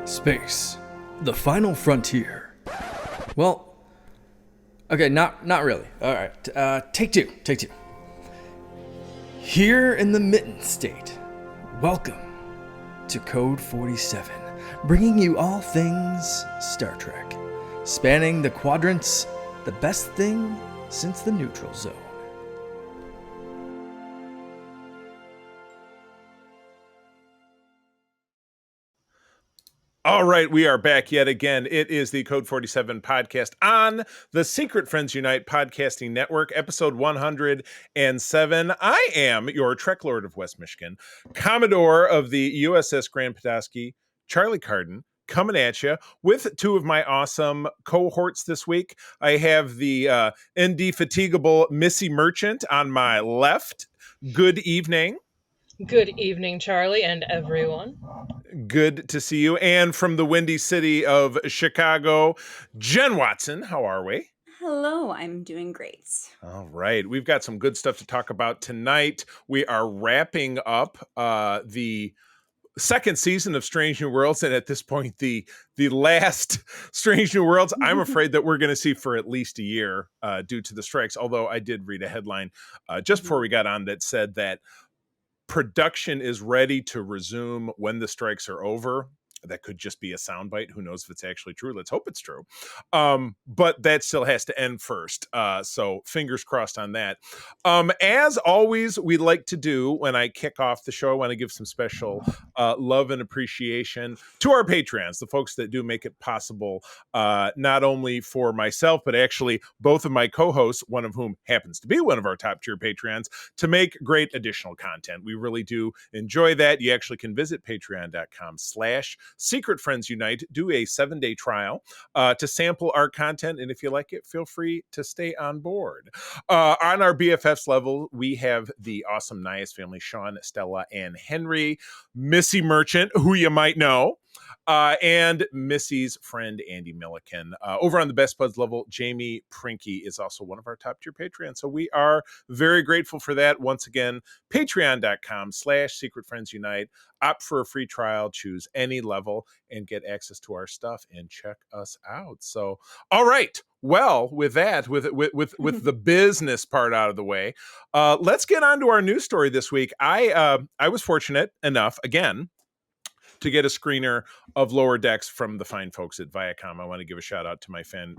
Space, the final frontier. Well, okay, not really. All right, take two. Here in the Mitten State, welcome to Code 47, bringing you all things Star Trek, spanning the quadrants, the best thing since the neutral zone. All right, we are back yet again. It is the Code 47 podcast on the Secret Friends Unite podcasting network, episode 107. I am your Trek Lord of West Michigan, Commodore of the USS Grand Petoskey, Charlie Carden, coming at you with two of my awesome cohorts this week. I have the indefatigable Missy Merchant on my left. Good evening. Good evening, Charlie, and everyone. Good to see you. And from the windy city of Chicago, Jen Watson, how are we? Hello, I'm doing great. All right. We've got some good stuff to talk about tonight. We are wrapping up the second season of Strange New Worlds, and at this point, the last Strange New Worlds, I'm afraid that we're going to see for at least a year due to the strikes, although I did read a headline just before we got on that said that production is ready to resume when the strikes are over. That could just be a soundbite. Who knows if it's actually true? Let's hope it's true. But that still has to end first. So fingers crossed on that. As always, we like to do when I kick off the show, I want to give some special love and appreciation to our Patreons, the folks that do make it possible, not only for myself, but actually both of my co-hosts, one of whom happens to be one of our top tier Patreons, to make great additional content. We really do enjoy that. You actually can visit patreon.com/Secret Friends Unite, do a 7-day trial to sample our content. And if you like it, feel free to stay on board. On our BFFs level, we have the awesome Nias family, Sean, Stella, and Henry, Missy Merchant, who you might know, and Missy's friend, Andy Milliken. Over on the Best Buds level, Jamie Prinky is also one of our top tier Patreons. So we are very grateful for that. Once again, patreon.com/Secret Friends Unite. Opt for a free trial, choose any level, and get access to our stuff and check us out. So, all right. Well, with that, with the business part out of the way, let's get on to our news story this week. I was fortunate enough, again, to get a screener of Lower Decks from the fine folks at Viacom. I want to give a shout out to my friend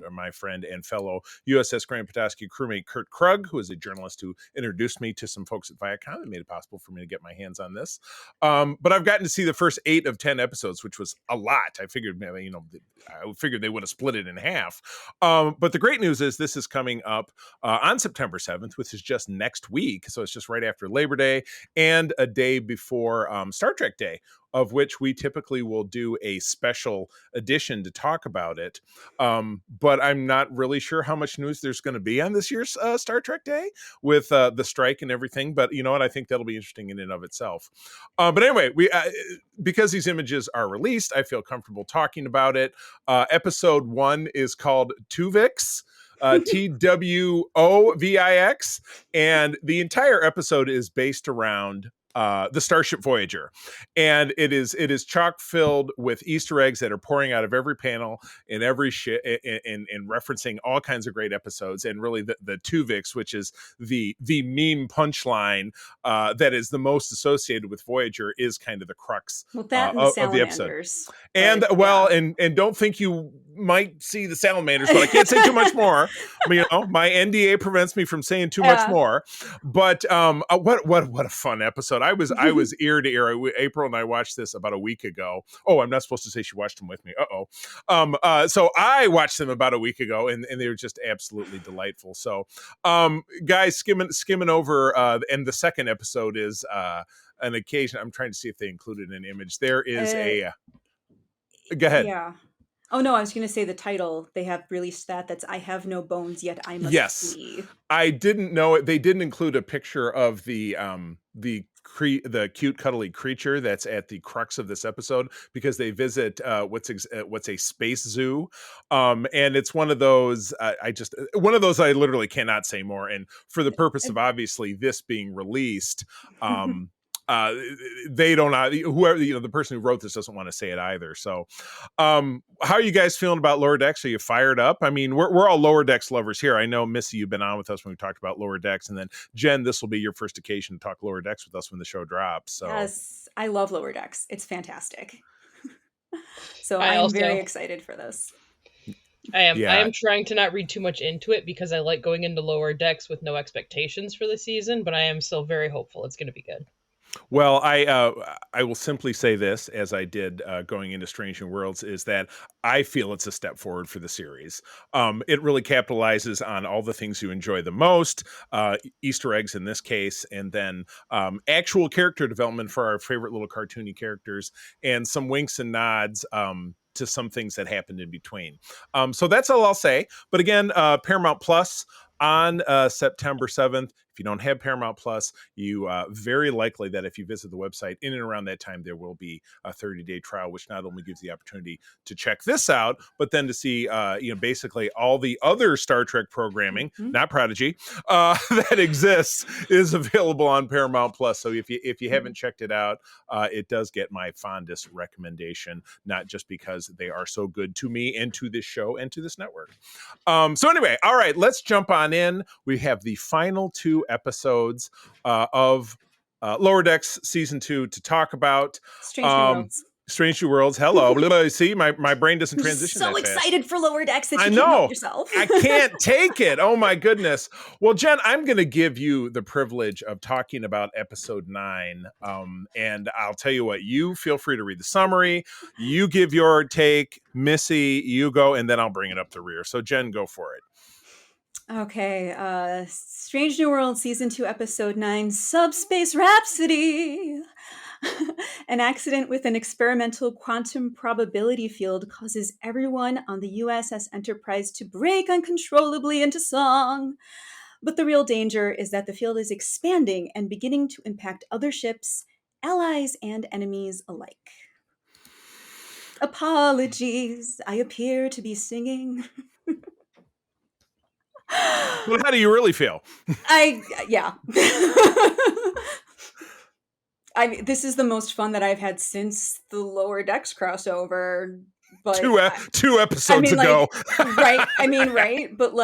and fellow USS Grand Petoskey crewmate Kurt Krug, who is a journalist who introduced me to some folks at Viacom and made it possible for me to get my hands on this. But I've gotten to see the first 8 of 10 episodes, which was a lot. I figured, they would have split it in half. But the great news is this is coming up on September 7th, which is just next week. So it's just right after Labor Day and a day before Star Trek Day, of which we typically will do a special edition to talk about it. But I'm not really sure how much news there's going to be on this year's Star Trek Day with the strike and everything. But you know what? I think that'll be interesting in and of itself. But anyway, because these images are released, I feel comfortable talking about it. Episode 1 is called Tuvix. TWOVIX, and the entire episode is based around the Starship Voyager, and it is chock filled with Easter eggs that are pouring out of every panel in every and referencing all kinds of great episodes. And really, the Tuvix, which is the meme punchline that is the most associated with Voyager, is kind of the crux of the episode. And and don't think you might see the salamanders, but I can't say too much more. My NDA prevents me from saying too much more. But what a fun episode! I was ear to ear. April and I watched this about a week ago. Oh, I'm not supposed to say she watched them with me. So I watched them about a week ago, and they were just absolutely delightful. So, guys, skimming over, and the second episode is an occasion. I'm trying to see if they included an image. There is Go ahead. Yeah. Oh no, I was going to say the title. They have released that's I Have No Bones Yet I Must Flee. I didn't know it. They didn't include a picture of the cute cuddly creature that's at the crux of this episode, because they visit what's a space zoo, and it's one of those I literally cannot say more. And for the purpose of obviously this being released, they don't, whoever, the person who wrote this doesn't want to say it either. So how are you guys feeling about Lower Decks? Are you fired up? I mean, we're all Lower Decks lovers here. I know, Missy, you've been on with us when we talked about Lower Decks, and then Jen, this will be your first occasion to talk Lower Decks with us when the show drops. So Yes, I love Lower Decks. It's fantastic. So I I'm also- very excited for this. I am Yeah. trying to not read too much into it because I like going into Lower Decks with no expectations for the season, but I am still very hopeful it's going to be good. Well, I will simply say this, as I did going into Strange New Worlds, is that I feel it's a step forward for the series. It really capitalizes on all the things you enjoy the most, Easter eggs in this case, and then actual character development for our favorite little cartoony characters, and some winks and nods to some things that happened in between. So that's all I'll say. But again, Paramount Plus on September 7th. If you don't have Paramount Plus, you very likely that if you visit the website in and around that time, there will be a 30-day trial, which not only gives the opportunity to check this out, but then to see, basically all the other Star Trek programming, not Prodigy, that exists is available on Paramount Plus. So if you haven't checked it out, it does get my fondest recommendation, not just because they are so good to me and to this show and to this network. So anyway, all right, let's jump on in. We have the final 2 episodes of Lower Decks season 2 to talk about. Strange New Worlds. Strange New Worlds. Hello. See, my brain doesn't transition You're so that fast. excited for Lower Decks that you I can't know. help yourself. I can't take it. Oh my goodness. Well, Jen, I'm going to give you the privilege of talking about episode 9. And I'll tell you what, you feel free to read the summary. You give your take. Missy, you go, and then I'll bring it up the rear. So Jen, go for it. Okay, Strange New World Season 2, Episode 9, Subspace Rhapsody. An accident with an experimental quantum probability field causes everyone on the USS Enterprise to break uncontrollably into song. But the real danger is that the field is expanding and beginning to impact other ships, allies, and enemies alike. Apologies, I appear to be singing. Well, how do you really feel? Yeah. I mean, this is the most fun that I've had since the Lower Decks crossover. But two episodes ago. Right. I mean, right. But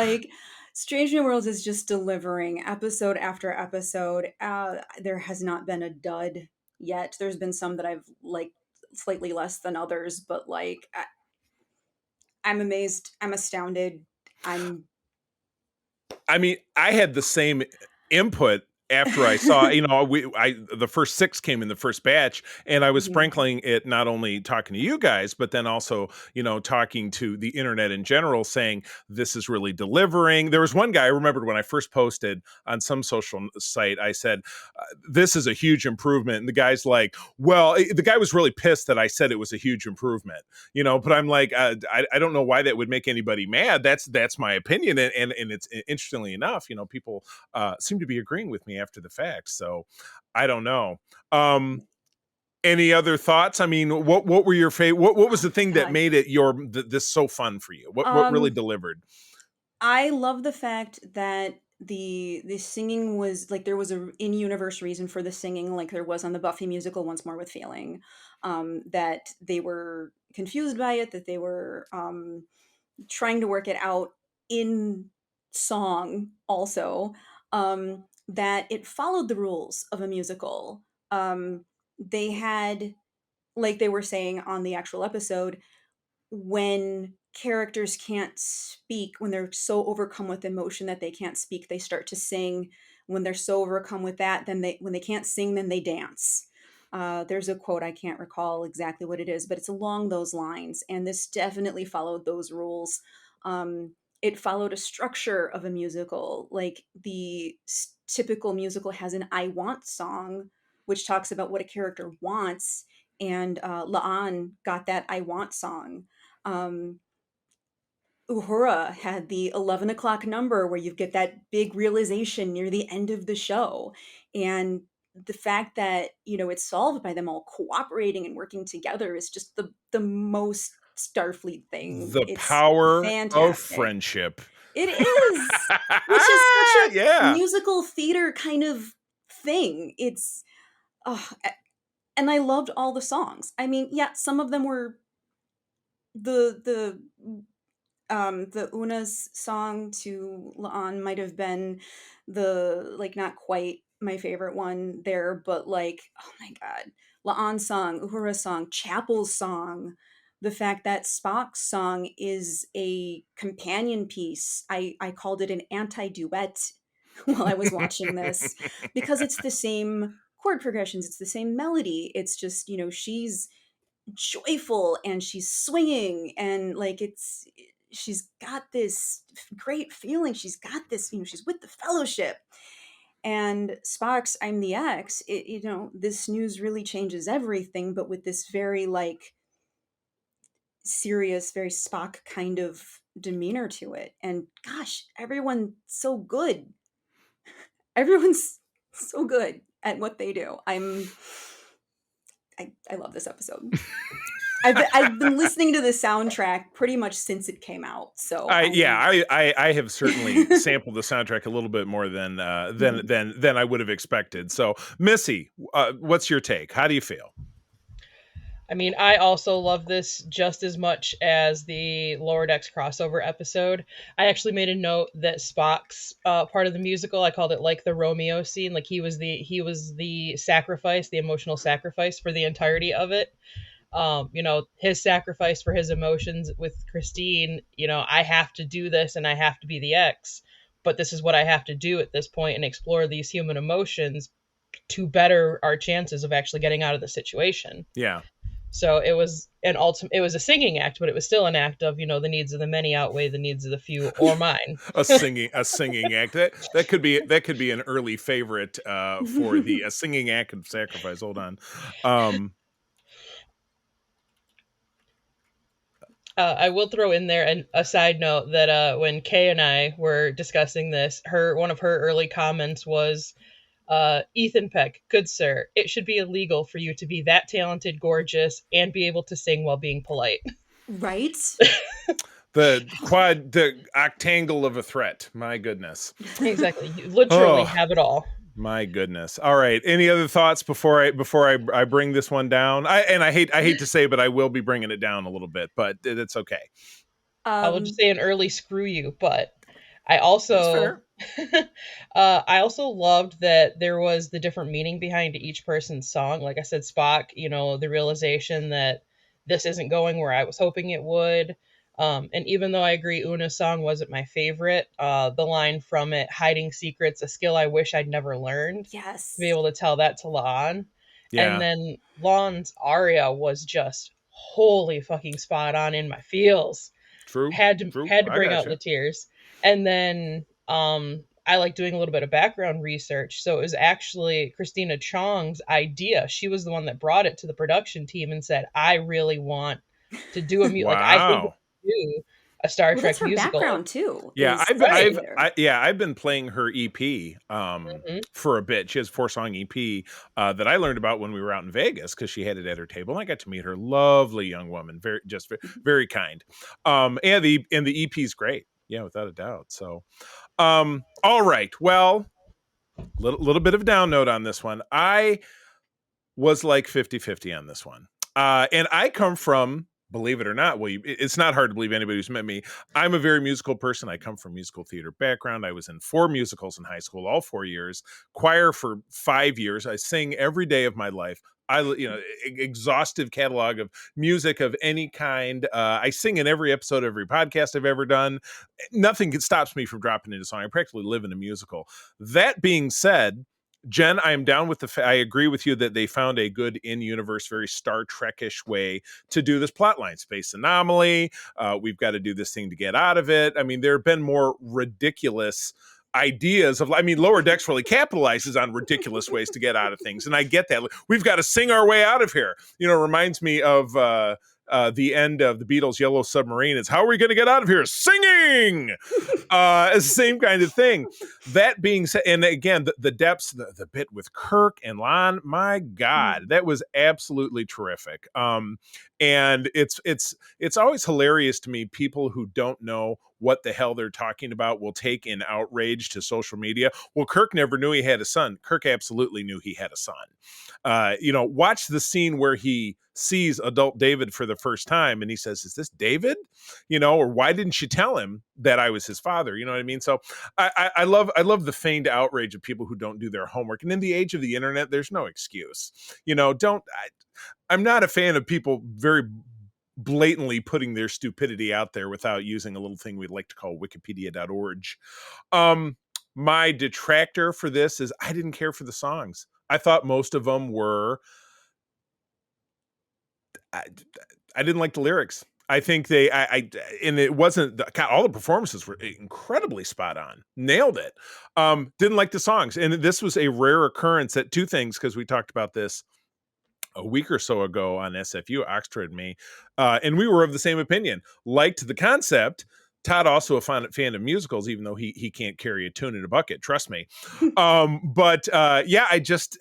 Strange New Worlds is just delivering episode after episode. There has not been a dud yet. There's been some that I've liked slightly less than others, but I'm amazed. I'm astounded. I mean, I had the same input after I saw, the first 6 came in the first batch, and I was sprinkling it, not only talking to you guys, but then also, talking to the internet in general, saying this is really delivering. There was one guy I remembered when I first posted on some social site, I said, this is a huge improvement. And the guy's like, well, the guy was really pissed that I said it was a huge improvement, but I'm like, I don't know why that would make anybody mad. That's my opinion. And it's, interestingly enough, people seem to be agreeing with me after the fact. So I don't know. Any other thoughts? I mean, what were your favorite? What was the thing that made it this so fun for you? What really delivered? I love the fact that the singing was there was a in-universe reason for the singing, like there was on the Buffy musical Once More with Feeling. That they were confused by it, that they were trying to work it out in song also. That it followed the rules of a musical. They had, like they were saying on the actual episode, when characters can't speak, when they're so overcome with emotion that they can't speak, they start to sing. When they're so overcome with that, then when they can't sing, then they dance. There's a quote, I can't recall exactly what it is, but it's along those lines. And this definitely followed those rules. It followed a structure of a musical. Like the typical musical has an I Want song, which talks about what a character wants. And La'an got that I Want song. Uhura had the 11 o'clock number where you get that big realization near the end of the show. And the fact that, it's solved by them all cooperating and working together is just the most Starfleet thing. It's power of friendship. It is, which is such a musical theater kind of thing. It's Oh, and I loved all the songs. I mean, yeah, some of them were the Una's song to La'an might have been the like not quite my favorite one there, but like oh my god, La'an's song, Uhura's song, Chapel's song, the fact that Spock's song is a companion piece. I called it an anti-duet while I was watching this because it's the same chord progressions, it's the same melody. It's just, she's joyful and she's swinging and like she's got this great feeling, she's got this, she's with the fellowship. And Spock's I'm the X, this news really changes everything, but with this very like serious, very Spock kind of demeanor to it. And gosh, everyone's so good, everyone's so good at what they do. I love this episode. I've been listening to the soundtrack pretty much since it came out. So I have certainly sampled the soundtrack a little bit more than I would have expected. So Missy, what's your take? How do you feel? I mean, I also love this just as much as the Lower Decks crossover episode. I actually made a note that Spock's part of the musical, I called it like the Romeo scene. Like he was the sacrifice, the emotional sacrifice for the entirety of it. His sacrifice for his emotions with Christine, I have to do this and I have to be the X, but this is what I have to do at this point and explore these human emotions to better our chances of actually getting out of the situation. Yeah. So it was it was a singing act, but it was still an act of, the needs of the many outweigh the needs of the few or mine. a singing act. That could be an early favorite for a singing act of sacrifice. Hold on. I will throw in there a side note that when Kay and I were discussing this, one of her early comments was, Ethan Peck, good sir, it should be illegal for you to be that talented, gorgeous, and be able to sing while being polite. Right? the octangle of a threat. My goodness. Exactly. You literally have it all. My goodness. All right. Any other thoughts before I bring this one down? I hate to say, but I will be bringing it down a little bit, but it's okay. I will just say an early screw you, but I also I also loved that there was the different meaning behind each person's song. Like I said, Spock, the realization that this isn't going where I was hoping it would. And even though I agree Una's song wasn't my favorite, the line from it, hiding secrets, a skill I wish I'd never learned. Yes. To be able to tell that to La'an. Yeah. And then La'an's aria was just wholly fucking spot on in my feels. True. Had to bring out the tears. And then I like doing a little bit of background research. So it was actually Christina Chong's idea. She was the one that brought it to the production team and said, I really want to do a musical. Wow. Like, I think do a Star Trek that's her musical. Background too. Yeah, I've been playing her EP for a bit. She has a 4-song EP that I learned about when we were out in Vegas because she had it at her table, and I got to meet her. Lovely young woman, very kind. And the EP's great. Yeah, without a doubt. So, all right. Well, little bit of a down note on this one. I was like 50-50 on this one. And I come from, believe it or not, it's not hard to believe anybody who's met me. I'm a very musical person. I come from musical theater background. I was in 4 musicals in high school, all 4 years, choir for 5 years. I sing every day of my life. Exhaustive catalog of music of any kind. I sing in every episode, every podcast I've ever done. Nothing stops me from dropping into song. I practically live in a musical. That being said, Jen, I am down with I agree with you that they found a good in-universe, very Star Trek-ish way to do this plotline. Space anomaly. We've got to do this thing to get out of it. I mean, there have been more ridiculous ideas of, Lower Decks really capitalizes on ridiculous ways to get out of things. And I get that. We've got to sing our way out of here. Reminds me of the end of the Beatles' Yellow Submarine. It's how are we going to get out of here? Singing! It's the same kind of thing. That being said, and again, the depths, the bit with Kirk and Lon, my God, that was absolutely terrific. And it's always hilarious to me, people who don't know what the hell they're talking about will take in outrage to social media. Well, Kirk never knew he had a son. Kirk absolutely knew he had a son. Watch the scene where he sees adult David for the first time and he says, "Is this David?" Or why didn't you tell him that I was his father? You know what I mean? So I love the feigned outrage of people who don't do their homework. And in the age of the internet, there's no excuse. I'm not a fan of people very blatantly putting their stupidity out there without using a little thing we'd like to call wikipedia.org. My detractor for this is I didn't care for the songs. I thought most of them were I didn't like the lyrics. I think and it wasn't all the performances were incredibly spot on, nailed it. Didn't like the songs, and this was a rare occurrence at two things, because we talked about this a week or so ago on SFU, Oxtra and me, and we were of the same opinion. Liked the concept. Todd also a fan of musicals, even though he can't carry a tune in a bucket. Trust me. I just.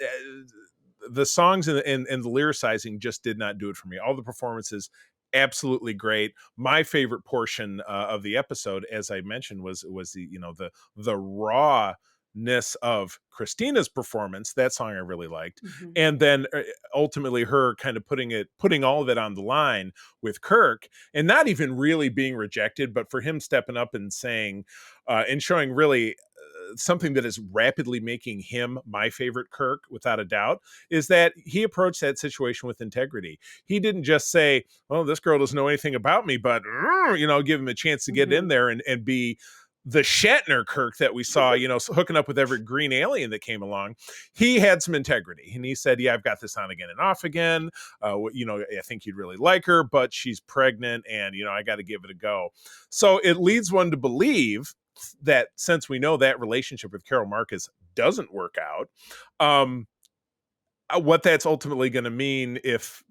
The songs and the lyricizing just did not do it for me. All the performances, absolutely great. My favorite portion of the episode, as I mentioned, was the rawness of Christina's performance. That song I really liked. Mm-hmm. And then ultimately her kind of putting all of it on the line with Kirk, and not even really being rejected, but for him stepping up and saying and showing really something that is rapidly making him my favorite Kirk, without a doubt, is that he approached that situation with integrity. He didn't just say, "Oh, this girl doesn't know anything about me," but give him a chance to get in there and be the Shatner Kirk that we saw, hooking up with every green alien that came along. He had some integrity, and he said, "Yeah, I've got this on again and off again. I think you'd really like her, but she's pregnant, and I got to give it a go." So it leads one to believe that since we know that relationship with Carol Marcus doesn't work out, what that's ultimately going to mean if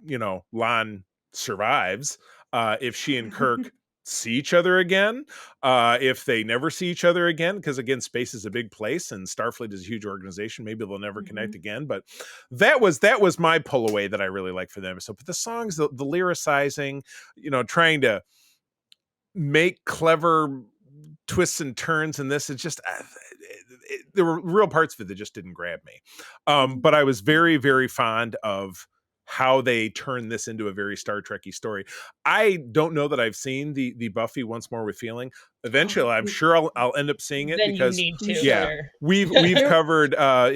Lon survives, if she and Kirk see each other again, if they never see each other again, because again, space is a big place and Starfleet is a huge organization. Maybe they'll never connect again. But that was my pull away that I really like for them. So, but the songs, the lyricizing, trying to make clever twists and turns in this, it's just there were real parts of it that just didn't grab me. But I was very, very fond of how they turned this into a very Star Trek-y story. I don't know that I've seen the Buffy Once More with Feeling. Eventually, I'm sure I'll end up seeing it, then because you need to. Yeah, sure. we've covered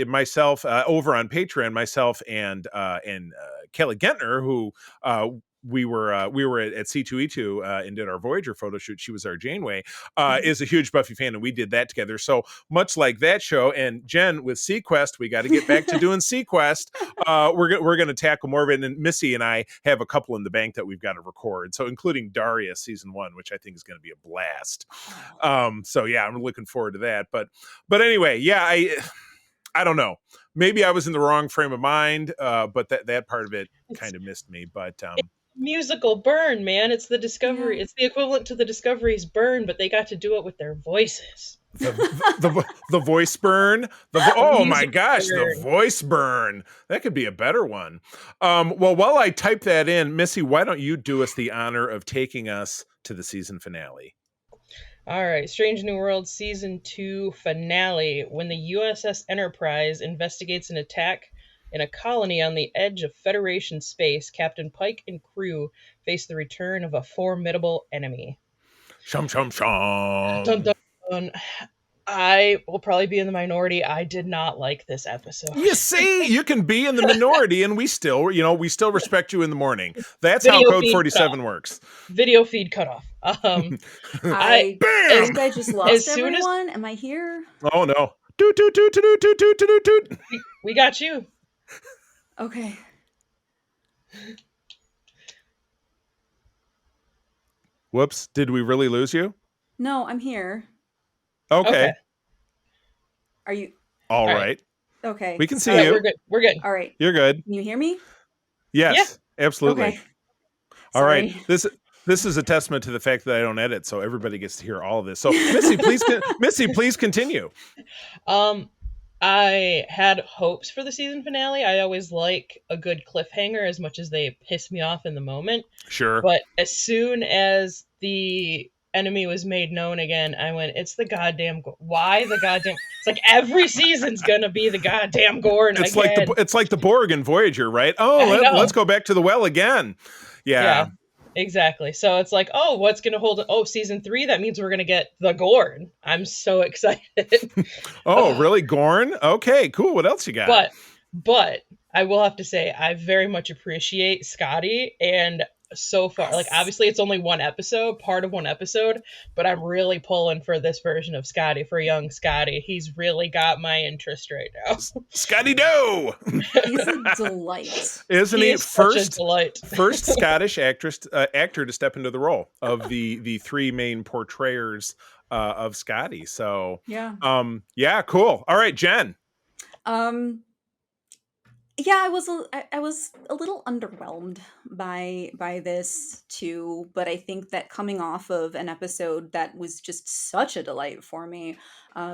myself over on Patreon, myself and Kelly Gentner, who we were at C2E2 and did our Voyager photo shoot. She was our Janeway, is a huge Buffy fan, and we did that together. So much like that show, and Jen with Sequest, we got to get back to doing Sequest. We're going to tackle more of it, and Missy and I have a couple in the bank that we've got to record. So including Daria season 1, which I think is going to be a blast. So yeah, I'm looking forward to that. But anyway, yeah, I don't know. Maybe I was in the wrong frame of mind, but that part of it kind of missed me. But musical burn, man. It's the Discovery. Yeah. It's the equivalent to the Discovery's burn, but they got to do it with their voices. The voice burn. Oh my gosh, burn. The voice burn. That could be a better one. Well, while I type that in, Missy, why don't you do us the honor of taking us to the season finale? All right, Strange New World Season 2 finale. When the USS Enterprise investigates an attack in a colony on the edge of Federation space, Captain Pike and crew face the return of a formidable enemy. Shum, shum, shum. Dun, dun, dun. I will probably be in the minority. I did not like this episode. You see, you can be in the minority, and we still respect you in the morning. That's how Code 47 works. Video feed cut off. I think I just lost everyone. Am I here? Oh no! Toot toot toot toot toot toot toot toot. We got you. Okay. Whoops! Did we really lose you? No, I'm here. Okay. Are you all right? Okay. We can see you. We're good. All right. You're good. Can you hear me? Yes, absolutely. Okay. All right. This is a testament to the fact that I don't edit, so everybody gets to hear all of this. So, Missy, please continue. I had hopes for the season finale. I always like a good cliffhanger, as much as they piss me off in the moment. Sure. But as soon as the enemy was made known again, I went, it's the goddamn why the goddamn, it's like every season's gonna be the goddamn Gorn It's again. like the Borg and Voyager, right? Oh, I know. let's go back to the well again. Yeah. Exactly. So it's like, oh, what's going to hold? Oh, season 3. That means we're going to get the Gorn. I'm so excited. Oh, really, Gorn? Okay, cool. What else you got? But I will have to say, I very much appreciate Scotty, and so far, like, obviously it's only part of one episode, but I'm really pulling for this version of Scotty, for young Scotty. He's really got my interest right now. Scotty Doe. He's a delight, isn't he? Is such a delight. First Scottish actor to step into the role of the 3 main portrayers of Scotty. So yeah. Yeah, cool. All right, Jen. Yeah, I was a little underwhelmed by this too, but I think that coming off of an episode that was just such a delight for me,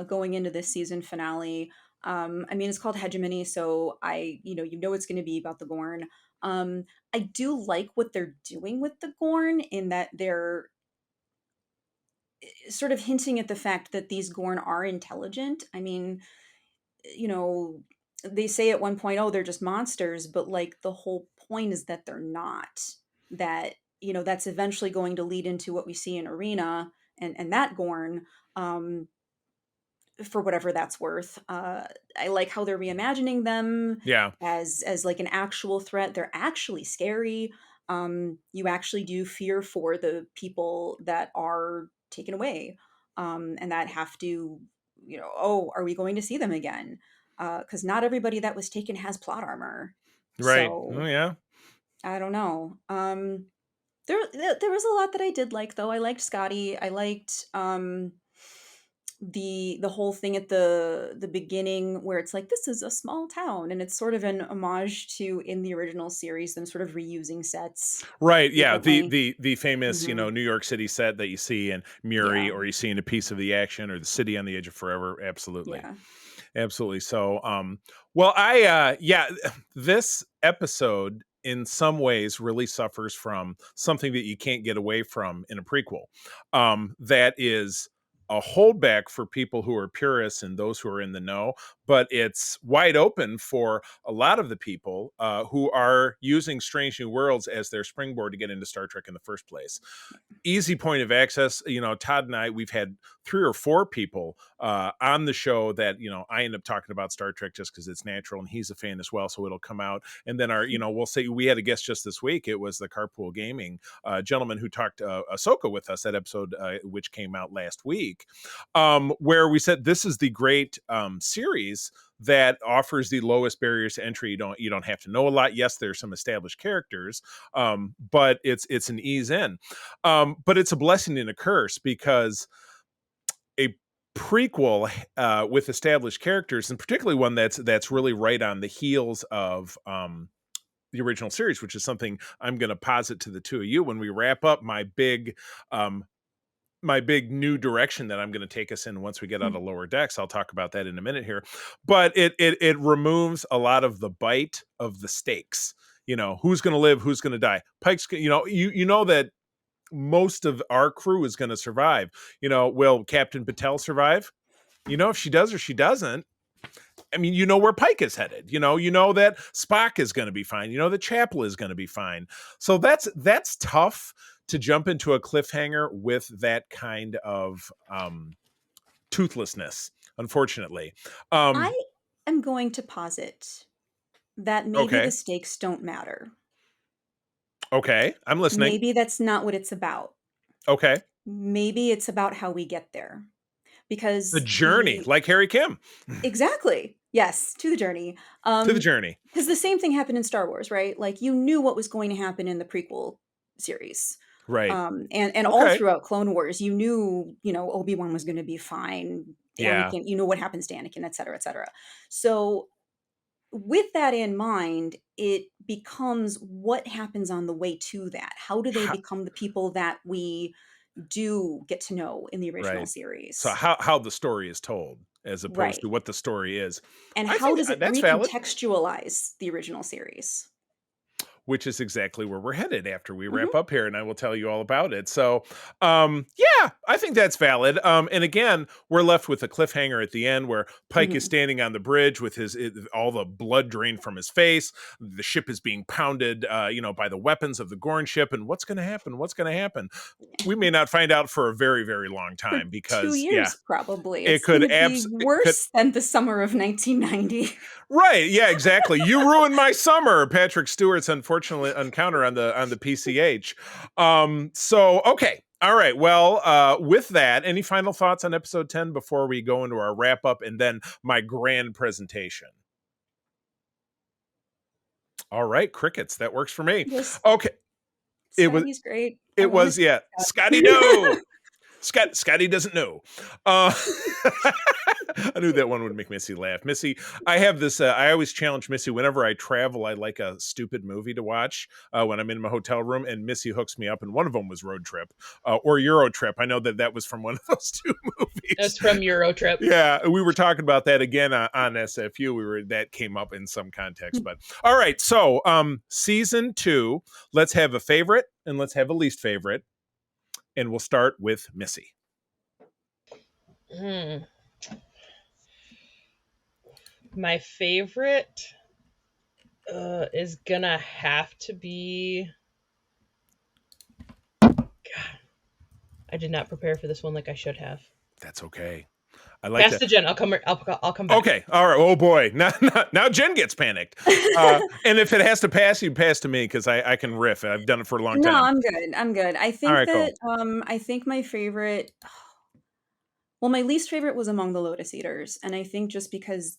going into this season finale. I mean, it's called Hegemony, so you know it's going to be about the Gorn. I do like what they're doing with the Gorn in that they're sort of hinting at the fact that these Gorn are intelligent. I mean, you know, they say at one point, oh, they're just monsters, but like the whole point is that they're not. That, you know, that's eventually going to lead into what we see in Arena and that Gorn, for whatever that's worth. I like how they're reimagining them Yeah. as like an actual threat. They're actually scary. You actually do fear for the people that are taken away, and that have to, you know, oh, are we going to see them again? Because not everybody that was taken has plot armor. Right. So Oh, yeah. I don't know. There was a lot that I did like though. I liked Scotty. I liked the whole thing at the beginning where it's like this is a small town, and it's sort of an homage to in the original series them sort of reusing sets. Right. Yeah. Differently. The famous, Mhm. New York City set that you see in Muri, Yeah. or you see in a piece of the action, or the city on the edge of forever. Absolutely. Yeah. Absolutely. So, well, yeah, this episode in some ways really suffers from something that you can't get away from in a prequel. That is a holdback for people who are purists and those who are in the know, but it's wide open for a lot of the people who are using Strange New Worlds as their springboard to get into Star Trek in the first place. Easy point of access. Todd and I, we've had 3 or 4 people on the show that, I end up talking about Star Trek just because it's natural, and he's a fan as well, so it'll come out. And then we'll say we had a guest just this week. It was the Carpool Gaming gentleman who talked Ahsoka with us, that episode which came out last week, where we said this is the great series that offers the lowest barriers to entry. You don't have to know a lot. Yes, there's some established characters, but it's an ease in. But it's a blessing and a curse, because a prequel with established characters, and particularly one that's really right on the heels of the original series, which is something I'm going to posit to the two of you when we wrap up my big new direction that I'm going to take us in once we get out of Lower Decks. I'll talk about that in a minute here, but it removes a lot of the bite of the stakes. Who's going to live, who's going to die. Pike's, you know that most of our crew is going to survive. Will Captain Patel survive? If she does or she doesn't. I mean, where Pike is headed. You know that Spock is going to be fine. That Chapel is going to be fine. So that's tough to jump into a cliffhanger with that kind of toothlessness, unfortunately. I am going to posit that maybe Okay. the stakes don't matter. Okay, I'm listening. Maybe that's not what it's about. Okay. Maybe it's about how we get there. Because the journey, like Harry Kim. Exactly. Yes, to the journey. To the journey. Because the same thing happened in Star Wars, right? Like you knew what was going to happen in the prequel series. Right. And all throughout Clone Wars, you knew, Obi-Wan was going to be fine. Yeah. Anakin, you know what happens to Anakin, et cetera, et cetera. So with that in mind, it becomes what happens on the way to that. How do they become the people that we do get to know in the original series? So how the story is told as opposed to what the story is. And how does it recontextualize the original series? which is exactly where we're headed after we Mhm. wrap up here, and I will tell you all about it. So, yeah, I think that's valid. And again, we're left with a cliffhanger at the end where Pike is Mhm. standing on the bridge with all the blood drained from his face. The ship is being pounded, by the weapons of the Gorn ship. And what's going to happen? What's going to happen? We may not find out for a very, very long For time 2 because, yeah, years, probably. it It's going could to be it could. worse than the summer of 1990. Right. Yeah, exactly. You ruined my summer. Patrick Stewart's unfortunate encounter on the PCH. So okay. All right. Well, with that, any final thoughts on episode 10 before we go into our wrap up and then my grand presentation? All right, crickets. That works for me. Yes. Okay. Scotty's great. I It wanna was, see yeah. Scotty, no. Scotty doesn't know. I knew that one would make Missy laugh. Missy, I have this. I always challenge Missy whenever I travel. I like a stupid movie to watch when I'm in my hotel room, and Missy hooks me up. And one of them was Road Trip or Euro Trip. I know that was from one of those two movies. It's from Euro Trip. Yeah, we were talking about that again on SFU. That came up in some context. But all right, so season 2. Let's have a favorite and let's have a least favorite. And we'll start with Missy. My favorite is gonna have to be. God, I did not prepare for this one like I should have. That's okay. I like Pass that. to Jen. I'll come back. Okay. All right. Oh boy. Now Jen gets panicked. And if it has to pass, you pass to me because I can riff. I've done it for a long No, time. I'm good. I'm good. I think right, that I think my favorite. Well, my least favorite was Among the Lotus Eaters, and I think just because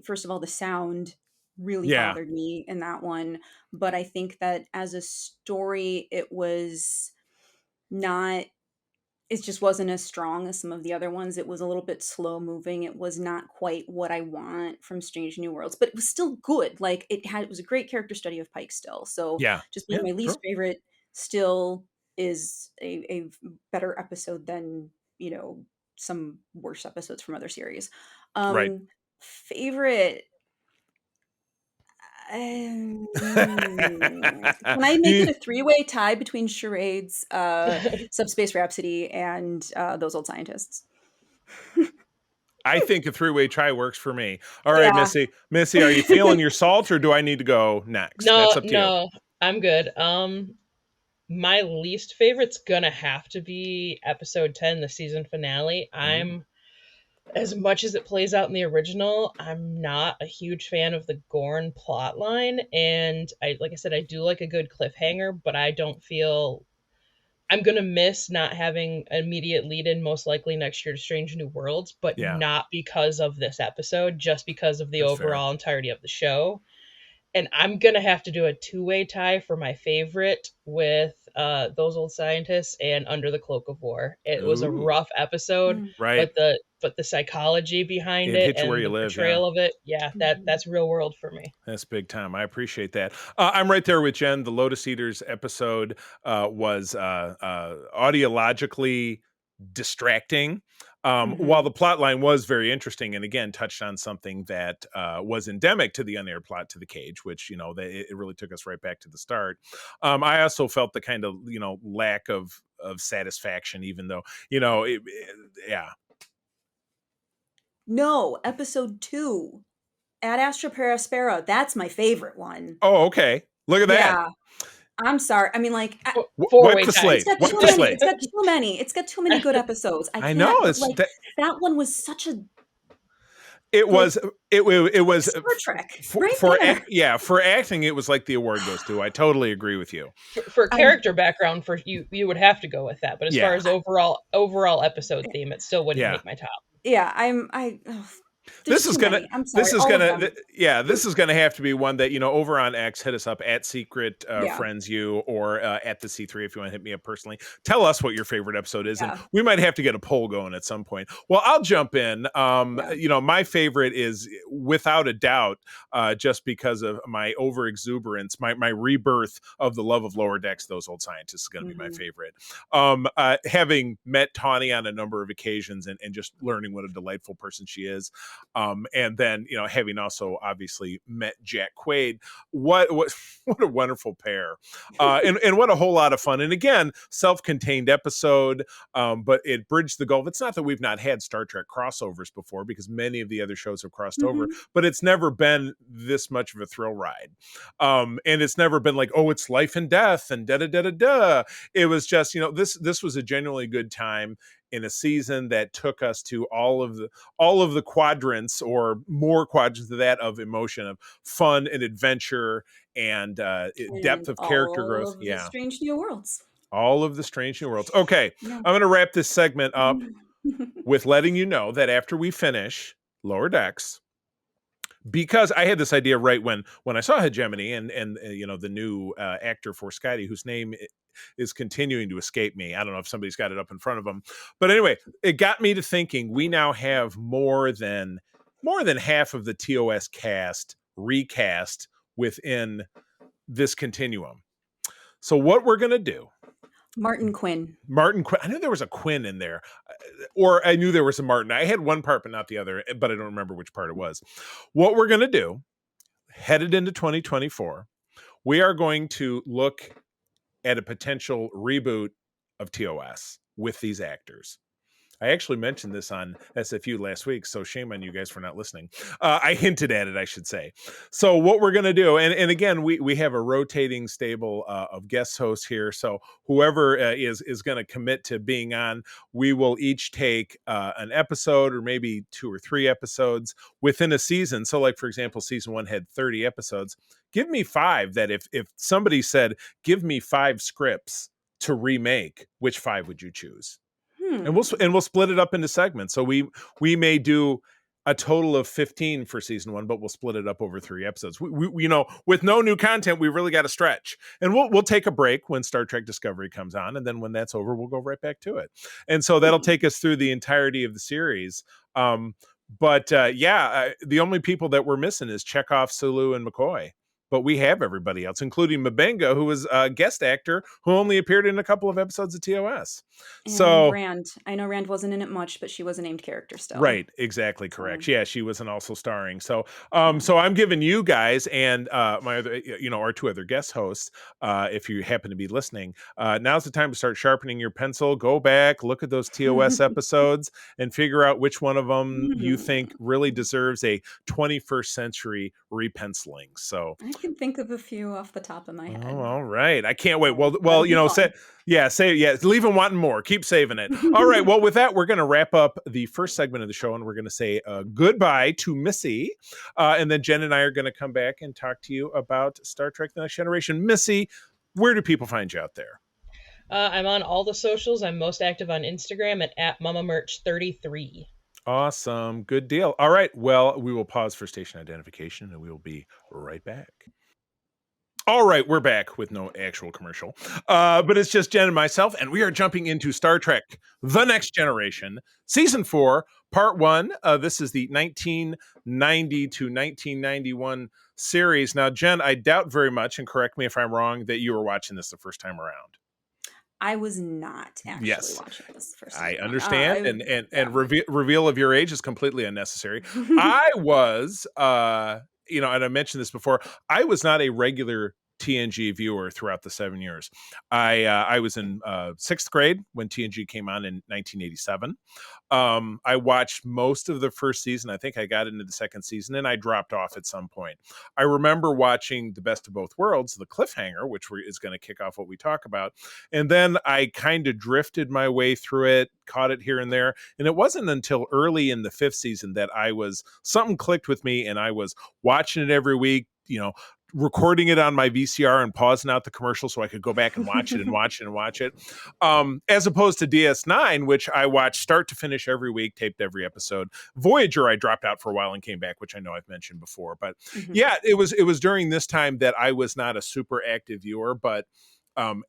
first of all, the sound really Yeah. bothered me in that one, but I think that as a story, it was not. It just wasn't as strong as some of the other ones. It was a little bit slow moving. It was not quite what I want from Strange New Worlds, but it was still good. Like it was a great character study of Pike still. So Yeah. just being Yeah, my least sure. favorite still is a better episode than, some worse episodes from other series. Right. Favorite. Can I make it a 3-way tie between Charades, Subspace Rhapsody, and Those Old Scientists? I think a 3-way try works for me. All right, Yeah. Missy. Missy, are you feeling your salt or do I need to go next? That's up to you. No, I'm good. My least favorite's gonna have to be episode 10, the season finale. As much as it plays out in the original, I'm not a huge fan of the Gorn plotline, and like I said, I do like a good cliffhanger, but I don't feel I'm gonna miss not having an immediate lead-in, most likely next year to Strange New Worlds, but Yeah. not because of this episode, just because of the That's overall entirety of the show. And I'm gonna have to do a 2-way tie for my favorite with Those Old Scientists and Under the Cloak of War. It was a Ooh. rough episode, Right. but the psychology behind It it hits you and where you the live, portrayal of it, that's real world for me. That's big time. I appreciate that. I'm right there with Jen. The Lotus Eaters episode was audiologically distracting. While the plot line was very interesting and again touched on something that was endemic to the unaired plot to the cage, which it really took us right back to the start. I also felt the kind of lack of satisfaction, even though yeah. No, episode 2. Ad Astra Paraspera. That's my favorite one. Oh, okay. Look at that. Yeah. I'm sorry. I mean, like, Wipe the slate. it's got Wipe too the many. slate. It's got too many. It's got too many good episodes. I know. But, like, that one was such a. It was Star Trek. For acting. It was like the award goes to. I totally agree with you. For character background, for you would have to go with that. But as far as overall episode theme, it still wouldn't make my top. Yeah, This is gonna have to be one that over on X, hit us up at Secret Friends You or at the C3 if you want to hit me up personally. Tell us what your favorite episode is, and we might have to get a poll going at some point. Well, I'll jump in. My favorite is without a doubt, just because of my over exuberance, my rebirth of the love of Lower Decks. Those Old Scientists is going to be my favorite. Having met Tawny on a number of occasions and just learning what a delightful person she is. And then, having also obviously met Jack Quaid, what what a wonderful pair, and what a whole lot of fun. And again, self-contained episode, but it bridged the gulf. It's not that we've not had Star Trek crossovers before, because many of the other shows have crossed over, but it's never been this much of a thrill ride. And it's never been like, oh, it's life and death and da da da da da. It was just, this was a genuinely good time in a season that took us to all of the quadrants, or more quadrants of that, of emotion, of fun and adventure and depth of character growth. All of the strange new worlds. All of the strange new worlds. Okay, yeah. I'm going to wrap this segment up with letting you know that after we finish Lower Decks, because I had this idea right when I saw Hegemony and the new actor for Scotty, whose name is continuing to escape me. I don't know if somebody's got it up in front of them, but anyway, it got me to thinking we now have more than half of the TOS cast recast within this continuum. So what we're going to do, Martin Quinn. I knew there was a Quinn in there, or I knew there was a Martin. I had one part, but not the other, but I don't remember which part it was. What we're going to do, headed into 2024, we are going to look at a potential reboot of TOS with these actors. I actually mentioned this on SFU last week, so shame on you guys for not listening. I hinted at it, I should say. So what we're going to do, and again, we have a rotating stable of guest hosts here, so whoever is going to commit to being on, we will each take an episode, or maybe 2 or 3 episodes within a season. So like, for example, season 1 had 30 episodes. Give me 5 that if somebody said, give me 5 scripts to remake, which 5 would you choose? And we'll split it up into segments. So we may do a total of 15 for season 1, but we'll split it up over 3 episodes. We with no new content, we really got to stretch. And we'll take a break when Star Trek Discovery comes on, and then when that's over, we'll go right back to it. And so that'll take us through the entirety of the series. But the only people that we're missing is Chekhov, Sulu, and McCoy. But we have everybody else, including Mabenga, who was a guest actor who only appeared in a couple of episodes of TOS. And so Rand. I know Rand wasn't in it much, but she was a named character still. Right, exactly correct. Yeah, she wasn't also starring. So so I'm giving you guys and my other, our 2 other guest hosts, if you happen to be listening, now's the time to start sharpening your pencil. Go back, look at those TOS episodes, and figure out which one of them you think really deserves a 21st century repenciling. So I can think of a few off the top of my head. Oh, all right. I can't wait. Well, leave them wanting more. Keep saving it. All right. Well, with that, we're going to wrap up the first segment of the show, and we're going to say goodbye to Missy. And then Jen and I are going to come back and talk to you about Star Trek The Next Generation. Missy, where do people find you out there? I'm on all the socials. I'm most active on Instagram at MamaMerch33. Awesome. Good deal. All right. Well, we will pause for station identification, and we will be right back. All right, we're back with no actual commercial, but it's just Jen and myself, and we are jumping into Star Trek The Next Generation, Season 4, Part 1. This is the 1990 to 1991 series. Now, Jen, I doubt very much, and correct me if I'm wrong, that you were watching this the first time around. I was not actually watching this the first time. I understand, and reveal of your age is completely unnecessary. I was... and I mentioned this before, I was not a regular TNG viewer throughout the 7 years. I was in 6th grade when TNG came on in 1987. I watched most of the first season. I think I got into the second season, and I dropped off at some point. I remember watching The Best of Both Worlds, the cliffhanger, which is going to kick off what we talk about. And then I kind of drifted my way through it, caught it here and there. And it wasn't until early in the 5th season that something clicked with me, and I was watching it every week, recording it on my VCR and pausing out the commercial so I could go back and watch it and watch it and watch it. As opposed to DS9, which I watched start to finish every week, taped every episode. Voyager, I dropped out for a while and came back, which I know I've mentioned before. But yeah, it was during this time that I was not a super active viewer, but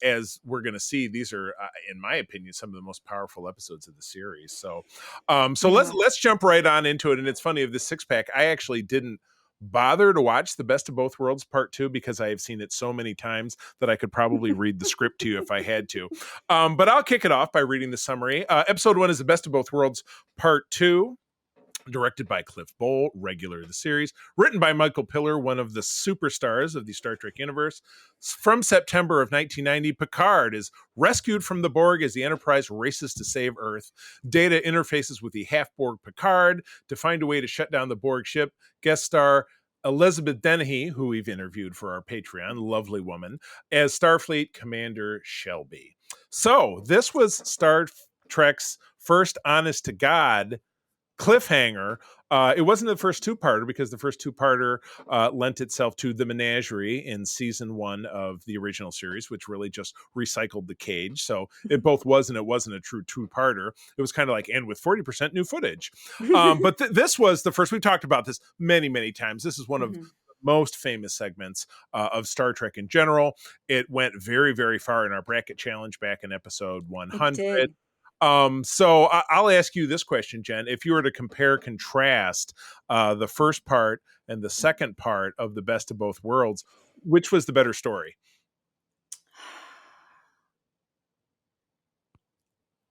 as we're going to see, these are, in my opinion, some of the most powerful episodes of the series. So, let's jump right on into it. And it's funny, of the 6-pack, I actually didn't bother to watch The Best of Both Worlds Part 2 because I have seen it so many times that I could probably read the script to you if I had to. But I'll kick it off by reading the summary. Episode 1 is The Best of Both Worlds Part 2. Directed by Cliff Bole, regular of the series. Written by Michael Piller, one of the superstars of the Star Trek universe. From September of 1990, Picard is rescued from the Borg as the Enterprise races to save Earth. Data interfaces with the half-Borg Picard to find a way to shut down the Borg ship. Guest star Elizabeth Dennehy, who we've interviewed for our Patreon, lovely woman, as Starfleet Commander Shelby. So this was Star Trek's first honest-to-God cliffhanger. It wasn't the first two-parter, because the first two-parter lent itself to the menagerie in season 1 of the original series, which really just recycled the cage. So it both was and it wasn't a true two-parter. It was kind of like, and with 40% new footage. But this was the first. We've talked about this many, many times. This is one of the most famous segments of Star Trek in general. It went very, very far in our bracket challenge back in episode 100. So I'll ask you this question, Jen. If you were to contrast the first part and the second part of the Best of Both Worlds, which was the better story?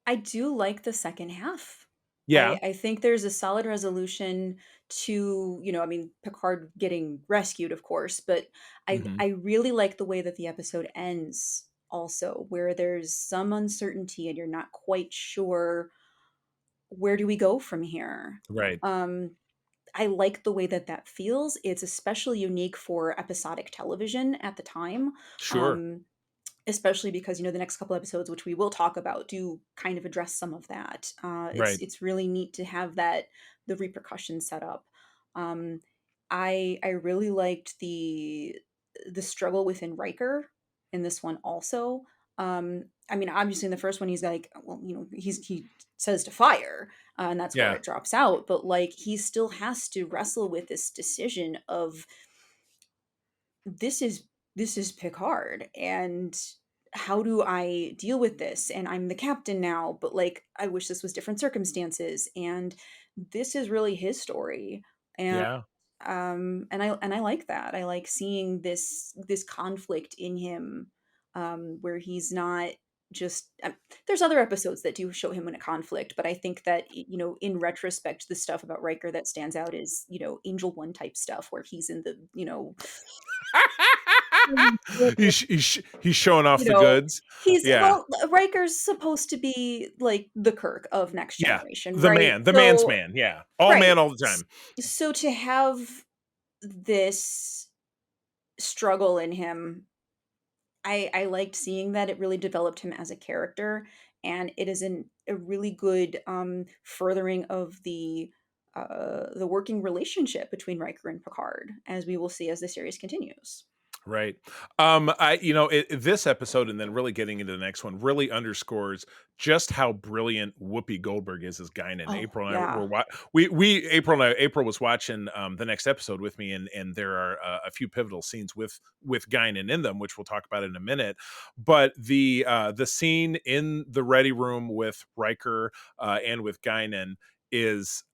I do like the second half. Yeah. I think there's a solid resolution to, I mean, Picard getting rescued, of course, but I really like the way that the episode ends also, where there's some uncertainty and you're not quite sure where do we go from here. Right. I like the way that feels. It's especially unique for episodic television at the time. Sure. Especially because the next couple episodes, which we will talk about, do kind of address some of that. Right. It's really neat to have the repercussions set up. I really liked the struggle within Riker in this one also. I mean, obviously in the first one he's like, well, he says to fire, and that's where it drops out. But like, he still has to wrestle with this decision of this is Picard, and how do I deal with this? And I'm the captain now, but like, I wish this was different circumstances. And this is really his story. And I like that. I like seeing this conflict in him, where he's not just there's other episodes that do show him in a conflict, but I think that in retrospect, the stuff about Riker that stands out is Angel One type stuff, where he's in the he's showing off the goods. Well, Riker's supposed to be like the Kirk of Next Generation, the right? man's man, all man all the time. So to have this struggle in him, I liked seeing that. It really developed him as a character, and it is a really good furthering of the working relationship between Riker and Picard, as we will see as the series continues. Right. This episode, and then really getting into the next one, really underscores just how brilliant Whoopi Goldberg is as Guinan. April and I April was watching the next episode with me, and there are a few pivotal scenes with Guinan in them, which we'll talk about in a minute. But the scene in the ready room with Riker and with Guinan is,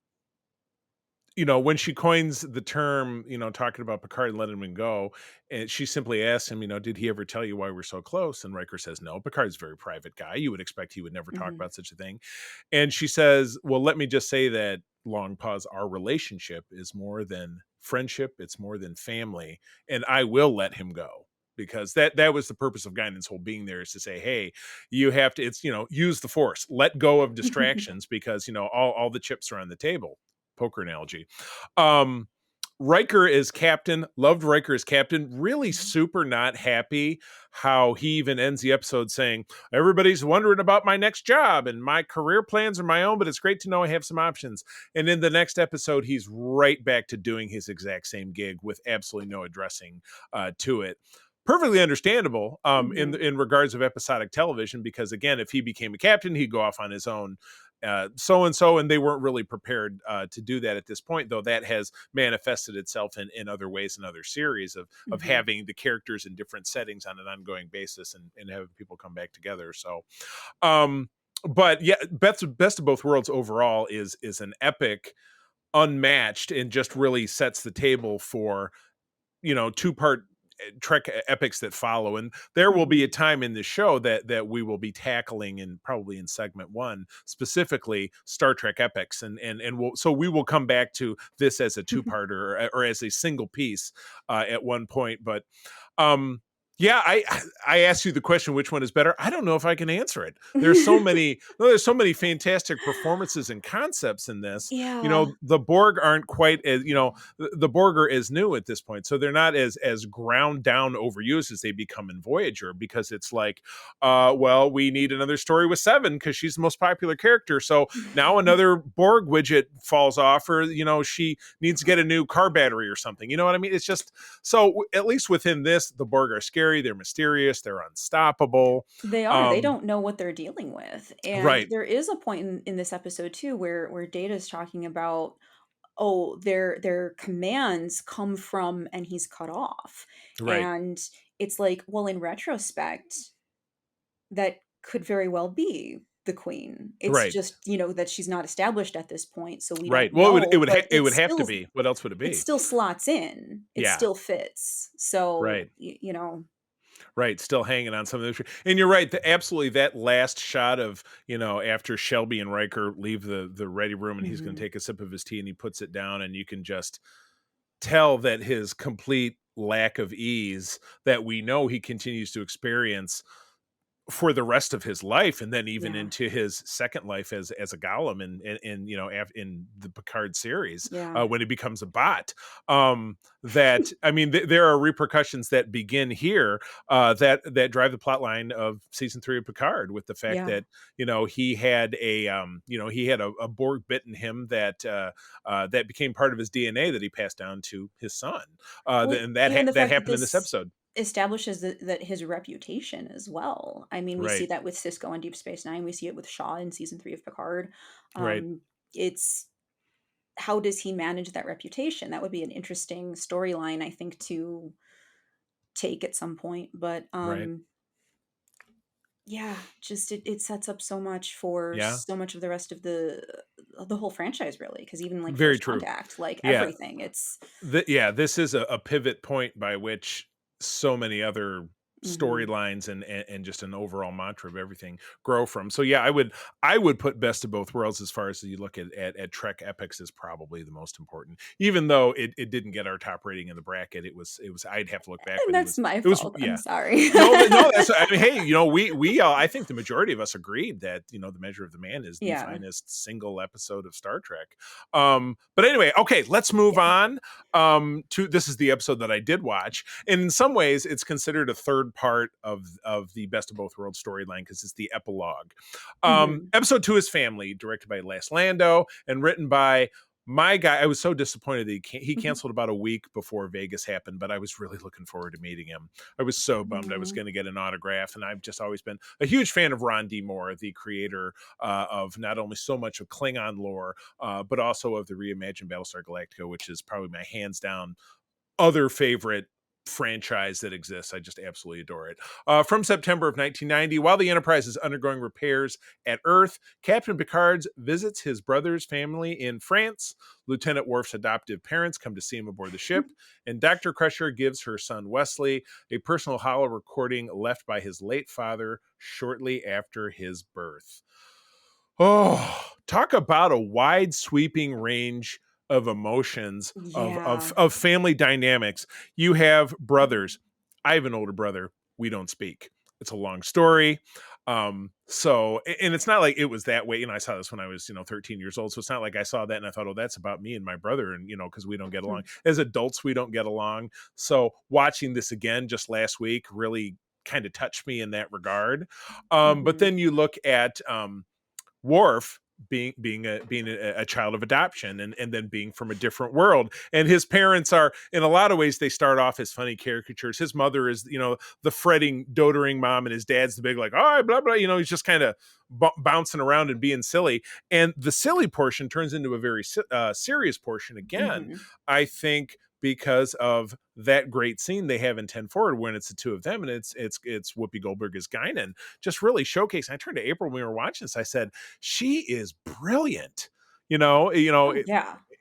when she coins the term, talking about Picard and letting him go, and she simply asks him, did he ever tell you why we're so close? And Riker says, no, Picard's a very private guy. You would expect he would never talk about such a thing. And she says, well, let me just say that, long pause, our relationship is more than friendship. It's more than family. And I will let him go. Because that was the purpose of Guinan's whole being there, is to say, hey, you have to, it's, use the force, let go of distractions, because, all the chips are on the table. Poker analogy. Riker is captain, loved Riker as captain, really super not happy how he even ends the episode saying, everybody's wondering about my next job and my career plans are my own, but it's great to know I have some options. And in the next episode, he's right back to doing his exact same gig with absolutely no addressing to it. Perfectly understandable in regards of episodic television, because again, if he became a captain, he'd go off on his own. So-and-so, and they weren't really prepared to do that at this point, though that has manifested itself in other ways in other series of having the characters in different settings on an ongoing basis and having people come back together. So, but yeah, Best of Both Worlds overall is an epic, unmatched, and just really sets the table for, two-part Trek epics that follow, and there will be a time in the show that we will be tackling, in probably in segment 1 specifically, Star Trek epics, and we will come back to this as a two-parter, or as a single piece at one point. But yeah, I asked you the question, which one is better? I don't know if I can answer it. There's so many fantastic performances and concepts in this. Yeah. The Borg aren't quite as, the Borg are as new at this point, so they're not as ground down overused as they become in Voyager, because it's like, well, we need another story with Seven because she's the most popular character, so now another Borg widget falls off, or she needs to get a new car battery or something. You know what I mean? It's just, so at least within this, the Borg are scary, they're mysterious, they're unstoppable. They are. They don't know what they're dealing with. And Right. there is a point in this episode too where Data's talking about, oh, their commands come from, and he's cut off. Right. And it's like, well, in retrospect, that could very well be the queen. It's Right. just, that she's not established at this point, so we Right. don't Well, know, but it would have to be. What else would it it be? still slots in. It Yeah. still fits. So, Right. Right, still hanging on some of the, and you're right, absolutely, that last shot of, after Shelby and Riker leave the ready room, and he's going to take a sip of his tea, and he puts it down, and you can just tell that his complete lack of ease that we know he continues to experience for the rest of his life, and then even into his second life as a golem in the Picard series, when he becomes a bot. That, I mean, there are repercussions that begin here that drive the plot line of season 3 of Picard, with the fact that he had a Borg bit in him that became part of his DNA that he passed down to his son, and that happened in this episode. Establishes that his reputation as well. I mean, we see that with Sisko on Deep Space Nine. We see it with Shaw in season 3 of Picard. It's, how does he manage that reputation? That would be an interesting storyline, I think, to take at some point. But yeah, just it sets up so much for so much of the rest of the whole franchise, really, because even like Very First true. Contact, like everything, it's this is a pivot point by which so many other storylines and just an overall mantra of everything grow from. So yeah, I would put Best of Both Worlds, as far as you look at Trek epics, is probably the most important, even though it didn't get our top rating in the bracket. It was I'd have to look back, and that's my fault. I'm sorry. no, that's, I mean, hey, we all, I think the majority of us agreed that The Measure of the Man is the finest single episode of Star Trek. But anyway, okay, let's move on to, this is the episode that I did watch, and in some ways it's considered a third part of the Best of Both Worlds storyline, because it's the epilogue. Episode 2 is Family, directed by Les Lando and written by my guy. I was so disappointed that he canceled about a week before Vegas happened, but I was really looking forward to meeting him. I was so bummed I was going to get an autograph, and I've just always been a huge fan of Ron D. Moore, the creator of not only so much of Klingon lore, but also of the reimagined Battlestar Galactica, which is probably my hands down other favorite franchise that exists. I just absolutely adore it. From September of 1990, while the Enterprise is undergoing repairs at Earth, Captain Picard visits his brother's family in France. Lieutenant Worf's adoptive parents come to see him aboard the ship, and Dr. Crusher gives her son Wesley a personal holo recording left by his late father shortly after his birth. Oh, talk about a wide sweeping range of emotions, of family dynamics. You have brothers. I have an older brother. We don't speak. It's a long story. So, and it's not like it was that way. I saw this when I was, 13 years old. So it's not like I saw that and I thought, oh, that's about me and my brother. And, because we don't get along. As adults, we don't get along. So watching this again just last week really kind of touched me in that regard. But then you look at Worf being a child of adoption, and then being from a different world, and his parents are, in a lot of ways, they start off as funny caricatures. His mother is the fretting, doting mom, and his dad's the big, like, oh, blah blah, he's just kind of bouncing around and being silly, and the silly portion turns into a very serious portion again. I think because of that great scene they have in 10 Forward when it's the two of them, and it's Whoopi Goldberg as Guinan, just really showcasing. I turned to April when we were watching this. I said, she is brilliant.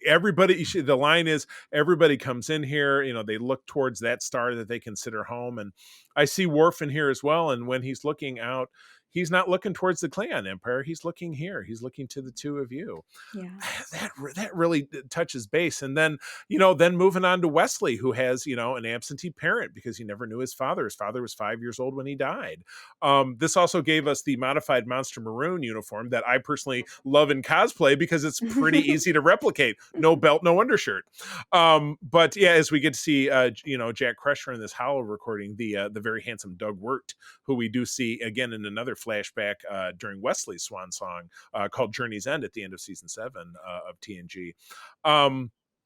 everybody, the line is, everybody comes in here, they look towards that star that they consider home. And I see Worf in here as well. And when he's looking out, he's not looking towards the Klingon Empire. He's looking here. He's looking to the two of you. Yeah. That really touches base. And then, then moving on to Wesley, who has, an absentee parent because he never knew his father. His father was 5 years old when he died. This also gave us the modified Monster Maroon uniform that I personally love in cosplay because it's pretty easy to replicate. No belt, no undershirt. But yeah, as we get to see, Jack Crusher in this holo recording, the very handsome Doug Wirt, who we do see again in another flashback during Wesley's swan song called Journey's End at the end of season 7 of TNG.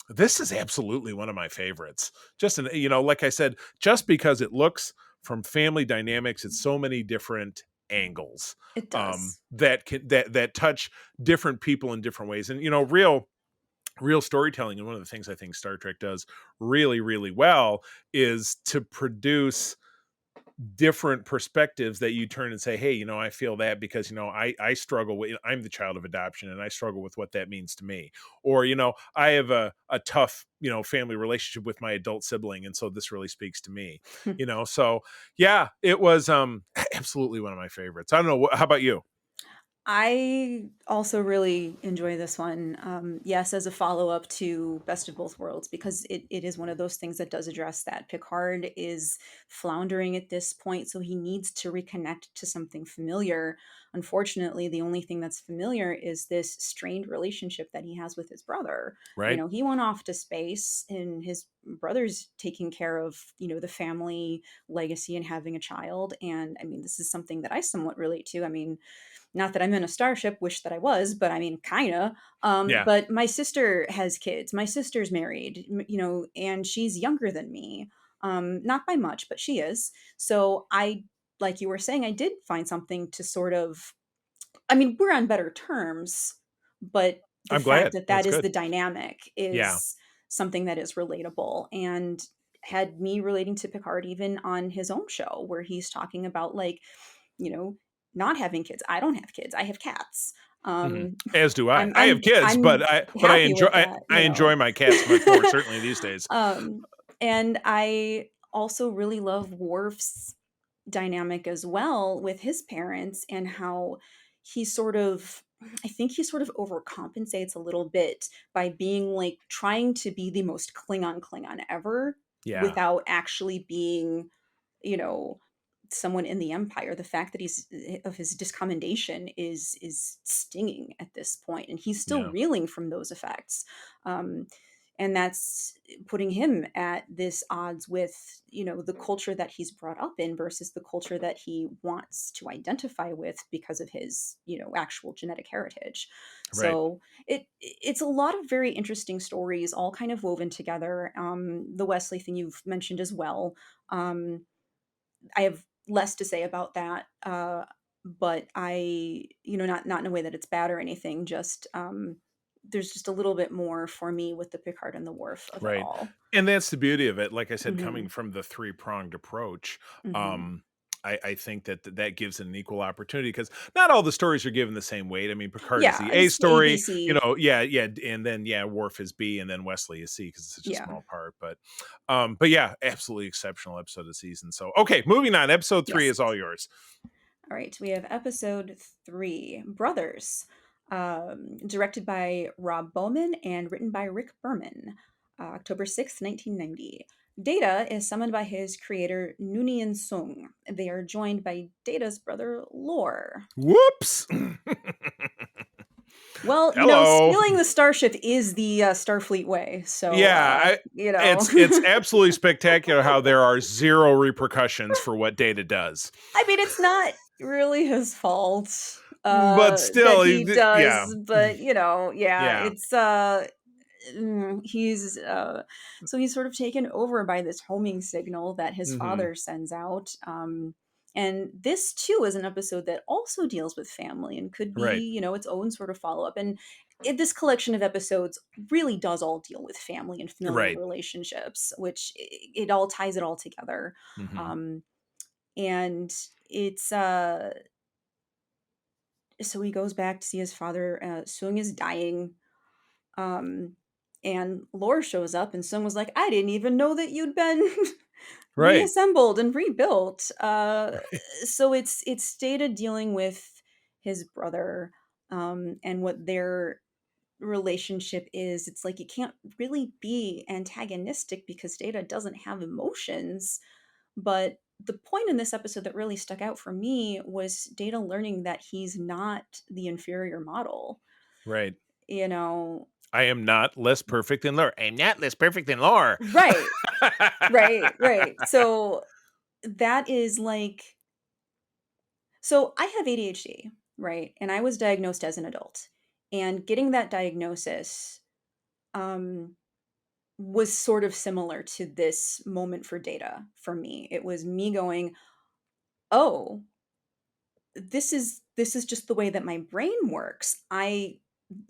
This is absolutely one of my favorites. Just like I said, just because it looks from family dynamics, it's so many different angles It does. that touch different people in different ways. And real storytelling, and one of the things I think Star Trek does really, really well is to produce different perspectives that you turn and say, hey, I feel that because, I struggle with, I'm the child of adoption and I struggle with what that means to me. Or, I have a tough, family relationship with my adult sibling. And so this really speaks to me, so yeah, it was absolutely one of my favorites. I don't know. How about you? I also really enjoy this one. Yes, as a follow-up to Best of Both Worlds, because it is one of those things that does address that. Picard is floundering at this point, so he needs to reconnect to something familiar. Unfortunately, the only thing that's familiar is this strained relationship that he has with his brother. Right. He went off to space, and his brother's taking care of, the family legacy and having a child. And I mean, this is something that I somewhat relate to. I mean, not that I'm in a starship, wish that I was, but I mean, kinda. Yeah. But my sister has kids. My sister's married, and she's younger than me. Not by much, but she is. So like you were saying, I did find something to sort of, I mean, we're on better terms, but the I'm fact glad. that That's that is good. the dynamic Yeah. is something that is relatable and had me relating to Picard even on his own show where he's talking about like, you know, not having kids. I don't have kids. I have cats. As do I. I'm I have I'm kids, but I'm I happy enjoy with that, I enjoy my cats much more certainly these days. And I also really love Worf's dynamic as well with his parents and how he sort of I think he sort of overcompensates a little bit by being like trying to be the most Klingon ever Yeah. without actually being, you know, someone in the empire. The fact that he's of his discommendation is stinging at this point, and he's still Yeah. reeling from those effects. Um, and that's putting him at this odds with, the culture that he's brought up in versus the culture that he wants to identify with because of his, actual genetic heritage. Right. So it's a lot of very interesting stories all kind of woven together. The Wesley thing you've mentioned as well. I have less to say about that, but I, not in a way that it's bad or anything. Just there's just a little bit more for me with the Picard and the Worf of it Right. all. And that's the beauty of it. Like I said, Hmm. coming from the three-pronged approach, Hmm. um, I think that gives it an equal opportunity because not all the stories are given the same weight. I mean, Picard is Yeah, the A it's story, ABC. yeah, and then Worf is B, and then Wesley is C because it's such a Yeah. small part. But yeah, absolutely exceptional episode of the season. So okay, moving on. Episode 3 Yes. is all yours. All right. We have episode 3, Brothers, directed by Rob Bowman and written by Rick Berman, October 6th, 1990. Data is summoned by his creator, Noonien Sung. They are joined by Data's brother, Lore. Whoops. Well, Hello. stealing the starship is the Starfleet way. So, Yeah, it's absolutely spectacular how there are zero repercussions for what Data does. I mean, it's not really his fault But that still, he yeah, does, but yeah, yeah. it's he's so he's sort of taken over by this homing signal that his Hmm. father sends out. And this too is an episode that also deals with family and could Right, be, its own sort of follow up. And this collection of episodes really does all deal with family and familial right. relationships, which it all ties it all together. Hmm. Um, and it's so he goes back to see his father. Sung is dying. Um, and Lore shows up, and Sung was like, I didn't even know that you'd been Right. reassembled and rebuilt. So it's Data dealing with his brother, and what their relationship is. It's like you can't really be antagonistic because Data doesn't have emotions. But the point in this episode that really stuck out for me was Data learning that he's not the inferior model. Right. You know, I am not less perfect than Lore. I am not less perfect than Lore. right, right. So that is like, so I have ADHD, right? And I was diagnosed as an adult. And getting that diagnosis um, was sort of similar to this moment for Data for me. It was me going, oh, this is just the way that my brain works.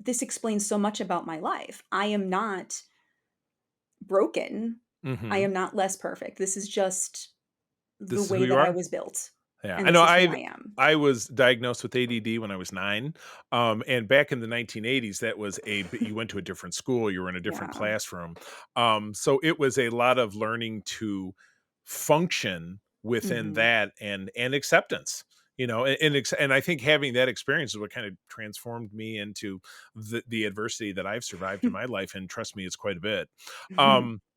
This explains so much about my life. I am not broken. I Mm-hmm. am not less perfect. This is just the This is who way you that I are? was built. Yeah, And I know. this is who I am. I was diagnosed with ADD when I was 9, and back in the 1980s, that was you went to a different school, you were in a different Yeah. classroom, so it was a lot of learning to function within Mhm. that and acceptance. And I think having that experience is what kind of transformed me into the adversity that I've survived in my life, and trust me, it's quite a bit.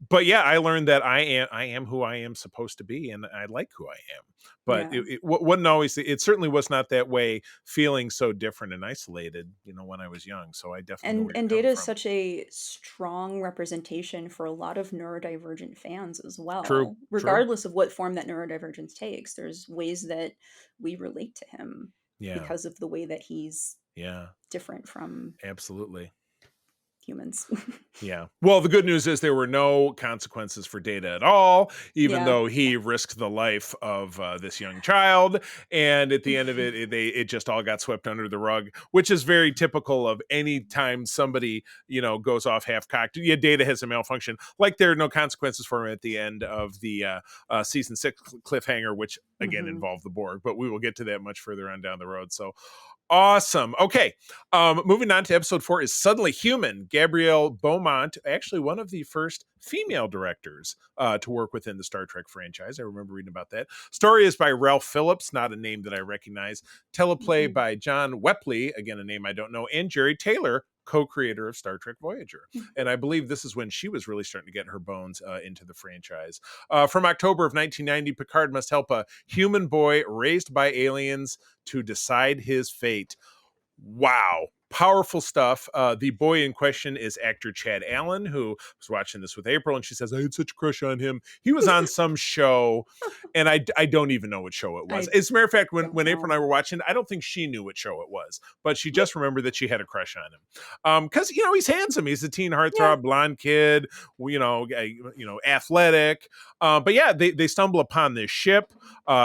But yeah, I learned that I am who I am supposed to be, and I like who I am. But Yeah. it wasn't always. It certainly was not that way. Feeling so different and isolated, when I was young. So I definitely know where you're And coming Data is from. such a strong representation for a lot of neurodivergent fans as True, well. true. Regardless of what form that neurodivergence takes, there's ways that we relate to him Yeah, because of the way that he's yeah, different from absolutely. humans. Yeah. Well, the good news is there were no consequences for Data at all, even Yeah. though he risked the life of this young child. And at the end of it, it just all got swept under the rug, which is very typical of any time somebody, goes off half cocked. Yeah, Data has a malfunction. Like there are no consequences for him at the end of the season 6 cliffhanger, which again Mhm. involved the Borg, but we will get to that much further on down the road. So awesome. Okay. Moving on to episode 4 is Suddenly Human. Gabrielle Beaumont, actually one of the first female directors to work within the Star Trek franchise. I remember reading about that. Story is by Ralph Phillips, not a name that I recognize. Teleplay Mhm. by John Wepley, again, a name I don't know, and Jerry Taylor, co-creator of Star Trek Voyager. And I believe this is when she was really starting to get her bones into the franchise. From October of 1990, Picard must help a human boy raised by aliens to decide his fate. Wow. Powerful stuff. The boy in question is actor Chad Allen, who was watching this with April, and she says, I had such a crush on him. He was on some show, and I don't even know what show it was. I As a matter of fact, don't when April and know. I were watching, I don't think she knew what show it was, but she just remembered that she had a crush on him. Because, he's handsome. He's a teen Yeah. heartthrob, blonde kid, athletic. But yeah, they stumble upon this ship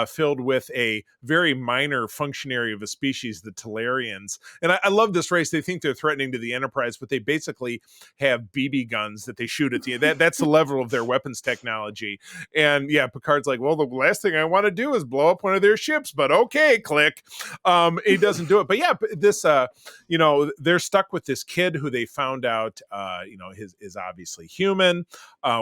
filled with a very minor functionary of a species, the Talarians. And I love this race. They think they're threatening to the Enterprise, but they basically have BB guns that they shoot at the end. That's the level of their weapons technology. And yeah, Picard's like, well, the last thing I want to do is blow up one of their ships, but okay, click. He doesn't do it. But yeah, this, they're stuck with this kid who they found out, is obviously human.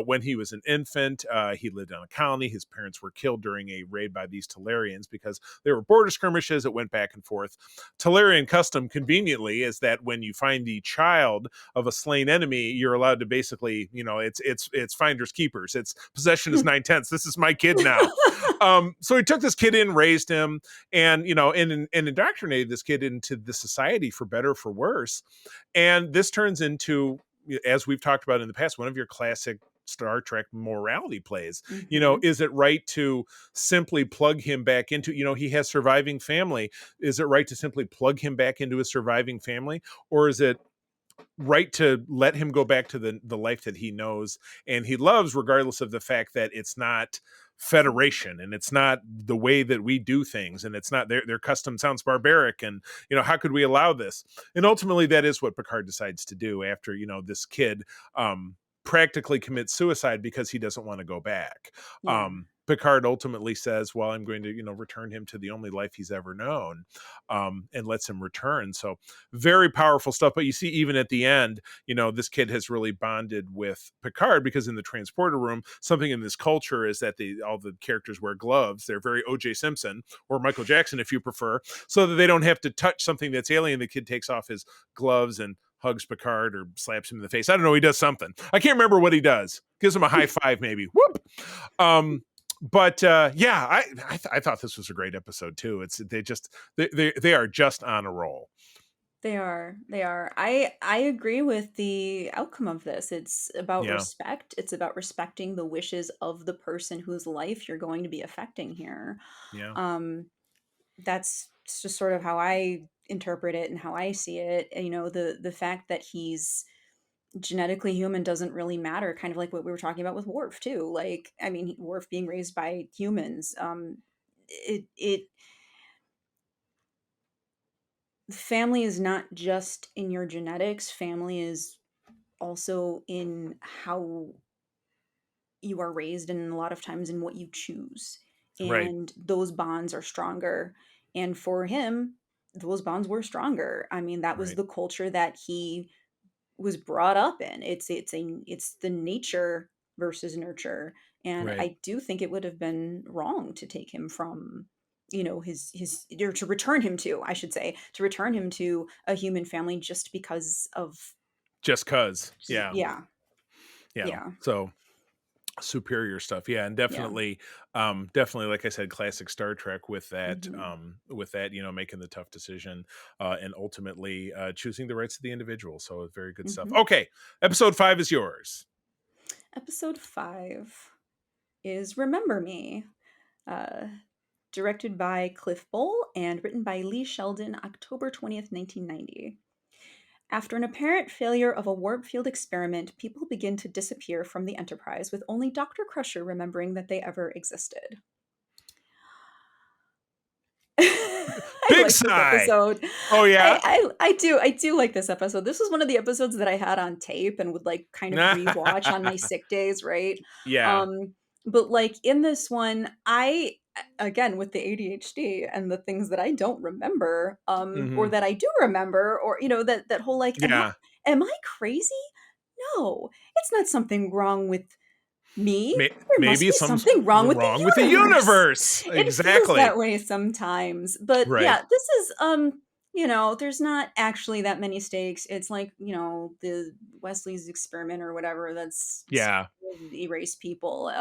When he was an infant, he lived on a colony. His parents were killed during a raid by these Talarians because there were border skirmishes that went back and forth. Talarian custom, conveniently, is that when you find the child of a slain enemy, you're allowed to basically, it's finders keepers. It's possession is 9/10. This is my kid now. So he took this kid in, raised him, and and indoctrinated this kid into the society for better or for worse. And this turns into, as we've talked about in the past, one of your classic Star Trek morality plays. Mhm. Is it right to simply plug him back into, he has surviving family. Is it right to simply plug him back into a surviving family? Or is it right to let him go back to the life that he knows and he loves, regardless of the fact that it's not Federation and it's not the way that we do things, and it's not their custom sounds barbaric, and how could we allow this? And ultimately that is what Picard decides to do after this kid practically commits suicide because he doesn't want to go back. Yeah. Picard ultimately says, well, I'm going to, return him to the only life he's ever known, and lets him return. So very powerful stuff. But you see, even at the end, this kid has really bonded with Picard, because in the transporter room, something in this culture is that all the characters wear gloves. They're very O.J. Simpson or Michael Jackson, if you prefer, so that they don't have to touch something that's alien. The kid takes off his gloves and hugs Picard or slaps him in the face. I don't know. He does something. I can't remember what he does. Gives him a high five, maybe. Whoop. But yeah, I thought this was a great episode too. They are just on a roll. They are. I agree with the outcome of this. It's about respect. It's about respecting the wishes of the person whose life you're going to be affecting here. Yeah. That's just sort of how I interpret it and how I see it. The fact that he's genetically human doesn't really matter, kind of like what we were talking about with Worf too. Like, I mean, Worf being raised by humans, it family is not just in your genetics. Family is also in how you are raised, and a lot of times in what you choose, Right. and those bonds are stronger. And for him, those bonds were stronger. I mean, that was Right. the culture that he was brought up in. It's the nature versus nurture. And Right. I do think it would have been wrong to take him from, his or to return him to, I should say, to return him to a human family just because of Just cause. Yeah. yeah. Yeah. Yeah. So superior stuff. Yeah. And definitely, like I said, classic Star Trek with that, Mhm. making the tough decision, and ultimately, choosing the rights of the individual. So very good stuff. Mhm. Okay. Episode 5 is yours. Episode 5 is Remember Me, uh, directed by Cliff Bole and written by Lee Sheldon, October 20th, 1990. After an apparent failure of a warp field experiment, people begin to disappear from the Enterprise, with only Dr. Crusher remembering that they ever existed. I Big like this sigh. episode. Oh yeah. I do like this episode. This was one of the episodes that I had on tape and would like kind of rewatch on my sick days, right? Yeah. But like in this one, I again with the ADHD and the things that I don't remember, or Mhm. that I do remember, or that whole like, Yeah. am I crazy? No, it's not something wrong with me. There must Maybe be something's something wrong with the wrong with the universe. universe. It feels Exactly. that way sometimes. But Right. yeah, this is there's not actually that many stakes. It's like, the Wesley's experiment or whatever that's Yeah. erase people.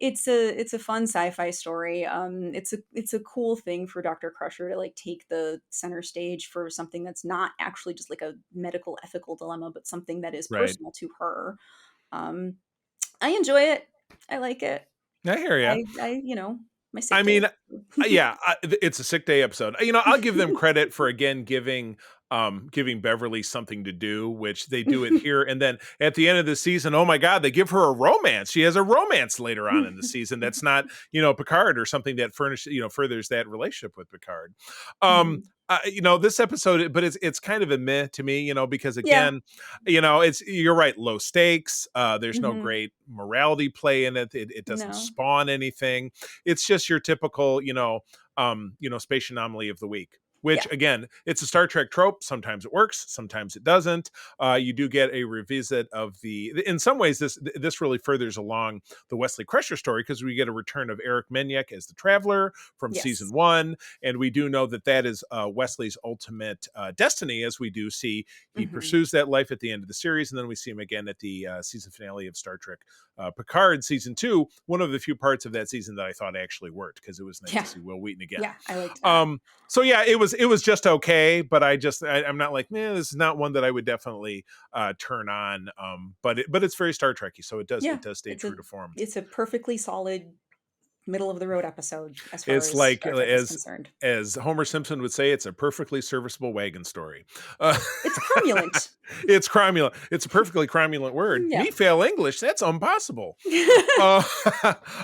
It's a fun sci-fi story. It's a cool thing for Dr. Crusher to like take the center stage for something that's not actually just like a medical ethical dilemma, but something that is Right. personal to her. Um, I enjoy it. I like it. I hear you. My sick I day. mean, yeah, it's a sick day episode. I'll give them credit for again giving Beverly something to do, which they do it here. And then at the end of the season, oh my God, they give her a romance. She has a romance later on in the season. That's not, Picard or something that furthers that relationship with Picard. Mhm. This episode, but it's kind of a meh to me, because Yeah. again, you're right, low stakes. There's no Mhm. great morality play in it. It doesn't No. spawn anything. It's just your typical, space anomaly of the week. Which Yeah. again, it's a Star Trek trope. Sometimes it works, sometimes it doesn't. You do get a revisit of in some ways, this really furthers along the Wesley Crusher story, because we get a return of Eric Menyuk as the Traveler from season Yes. 1, and we do know that is Wesley's ultimate destiny, as we do see he Mhm. pursues that life at the end of the series, and then we see him again at the season finale of Star Trek Picard season 2. One of the few parts of that season that I thought actually worked, because it was nice Yeah. to see Will Wheaton again. Yeah, I liked that. So yeah, it was just okay, but I'm not like, man, this is not one that I would definitely turn on. But it's very Star Trekky, so it does stay true to form. It's a perfectly solid middle of the road episode as far It's as like, Star Trek is concerned. as Homer Simpson would say, it's a perfectly serviceable wagon story. Uh, It's cromulent. it's cromulent. It's a perfectly cromulent word. Yeah. Me fail English. That's impossible.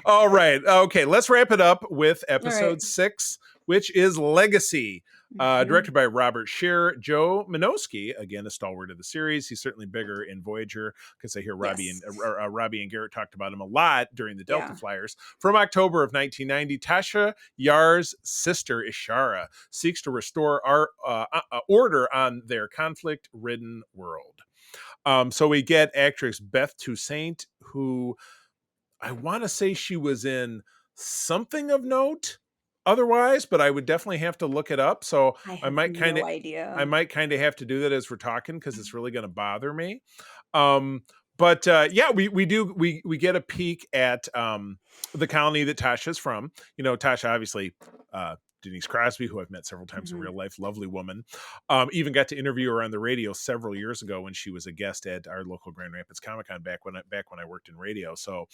All right. Okay. Let's wrap it up with episode All right. 6, which is Legacy. Mhm. Directed by Robert Scheer. Joe Minosky, again a stalwart of the series. He's certainly bigger in Voyager because I hear Robbie Yes. and Garrett talked about him a lot during the Delta Yeah. Flyers. From October of 1990, Tasha Yar's sister Ishara seeks to restore our order on their conflict-ridden world. So we get actress Beth Toussaint, who I want to say she was in something of note otherwise, but I would definitely have to look it up. So I I have might kind no of idea. have to do that as we're talking because it's really going to bother me. But yeah, we get a peek at the colony that Tasha's from. You know, Tasha obviously Denise Crosby, who I've met several times in Mhm. real life, lovely woman. Even got to interview her on the radio several years ago when she was a guest at our local Grand Rapids Comic Con back when I worked in radio. So,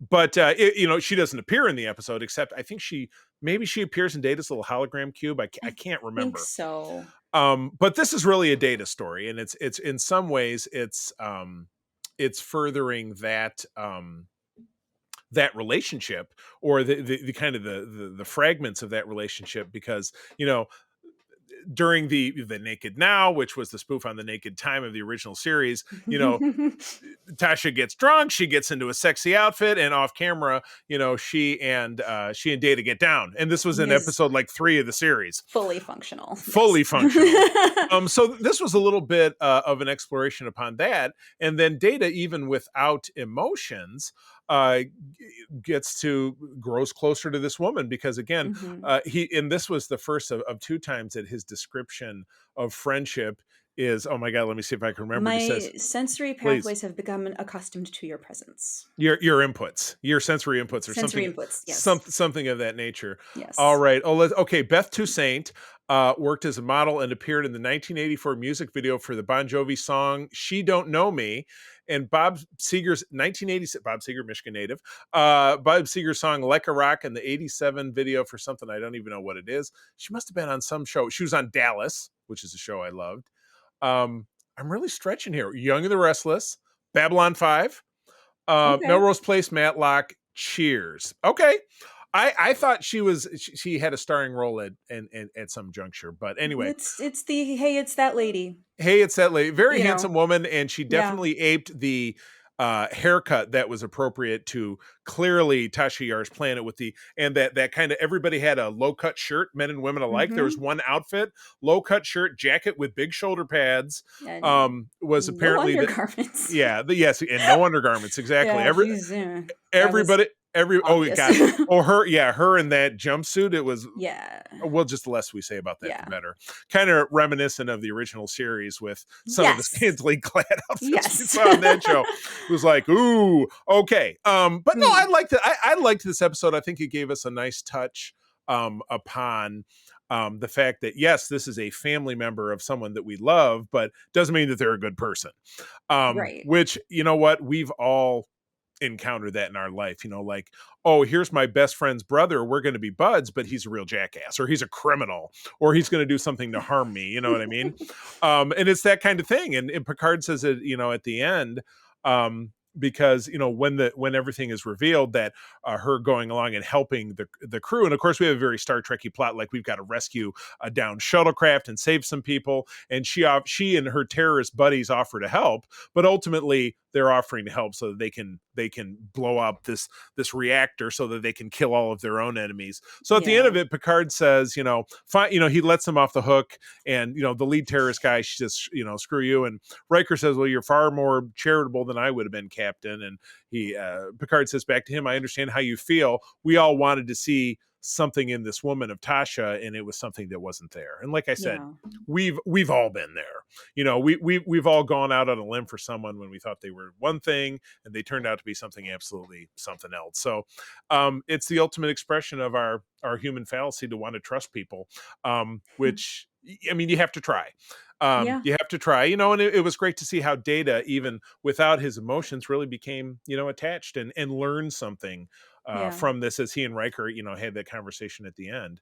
but you know, she doesn't appear in the episode except I think she appears in Data's little hologram cube. I can't Think remember. so. But this is really a Data story, and it's in some ways it's furthering that that relationship or the kind of the fragments of that relationship because you know during the Naked Now, which was the spoof on the Naked Time of the original series, you know, Tasha gets drunk, she gets into a sexy outfit, and off camera, you know, she and Data get down. And this was in Is episode like 3 of the series. fully functional. Fully Yes. functional. So this was a little bit of an exploration upon that. And then Data, even without emotions, grows closer to this woman because again, this was the first of 2 times that his description of friendship is, oh my God, let me see if I can remember. My He says, sensory pathways have become accustomed to your presence. your inputs, your sensory inputs, or Sensory inputs, yes. something of that nature. Yes. All right. Okay. Beth Toussaint worked as a model and appeared in the 1984 music video for the Bon Jovi song "She Don't Know Me," and Bob Seger's 1986 Bob Seger, Michigan native, Bob Seger's song "Like a Rock" in the 87 video for something I don't even know what it is. She must have been on some show. She was on Dallas, which is a show I loved. I'm really stretching here. Young and the Restless, Babylon 5, Okay. Melrose Place, Matlock, Cheers. Okay. I thought she had a starring role at some juncture, but anyway. It's the hey, it's that lady. Hey, it's that lady. Very You know. handsome woman, and she Yeah. definitely aped the haircut that was appropriate to clearly Tasha Yar's Planet with that kind of everybody had a low cut shirt, men and women alike. There was one outfit, low cut shirt, jacket with big shoulder pads. And Was apparently no undergarments. yes, and no undergarments. Exactly. Yeah, Everybody. obvious. Her in that jumpsuit. It was Well, just the less we say about that, the better. Kind of reminiscent of the original series with some of the scantily clad outfits we saw on that show. It was like, ooh, okay. But no, I liked it. I liked this episode. I think it gave us a nice touch upon the fact that yes, this is a family member of someone that we love, but doesn't mean that they're a good person. Right. Which, you know what, we've all encounter that in our life, you know, like, oh, here's my best friend's brother, we're going to be buds, but he's a real jackass, or he's a criminal, or he's going to do something to harm me, you know what I mean? And it's that kind of thing, and Picard says it, you know, at the end, because you know when everything is revealed that her going along and helping the crew, and of course we have a very Star Trekky plot, like we've got to rescue a downed shuttlecraft and save some people, and she and her terrorist buddies offer to help, but ultimately they're offering to help so that they can blow up this reactor so that they can kill all of their own enemies. So at the end of it, Picard says, you know, fine, you know, he lets them off the hook, and you know the lead terrorist guy, she says, you know, screw you, and Riker says, well, you're far more charitable than I would have been, Captain. And Picard says back to him, I understand how you feel. We all wanted to see something in this woman of Tasha, and it was something that wasn't there. And like I said, we've all been there. You know, we've all gone out on a limb for someone when we thought they were one thing and they turned out to be something absolutely something else. So it's the ultimate expression of our human fallacy to want to trust people, which, I mean, you have to try. You have to try, you know, and it was great to see how Data, even without his emotions, really became, you know, attached and learned something from this as he and Riker, you know, had that conversation at the end.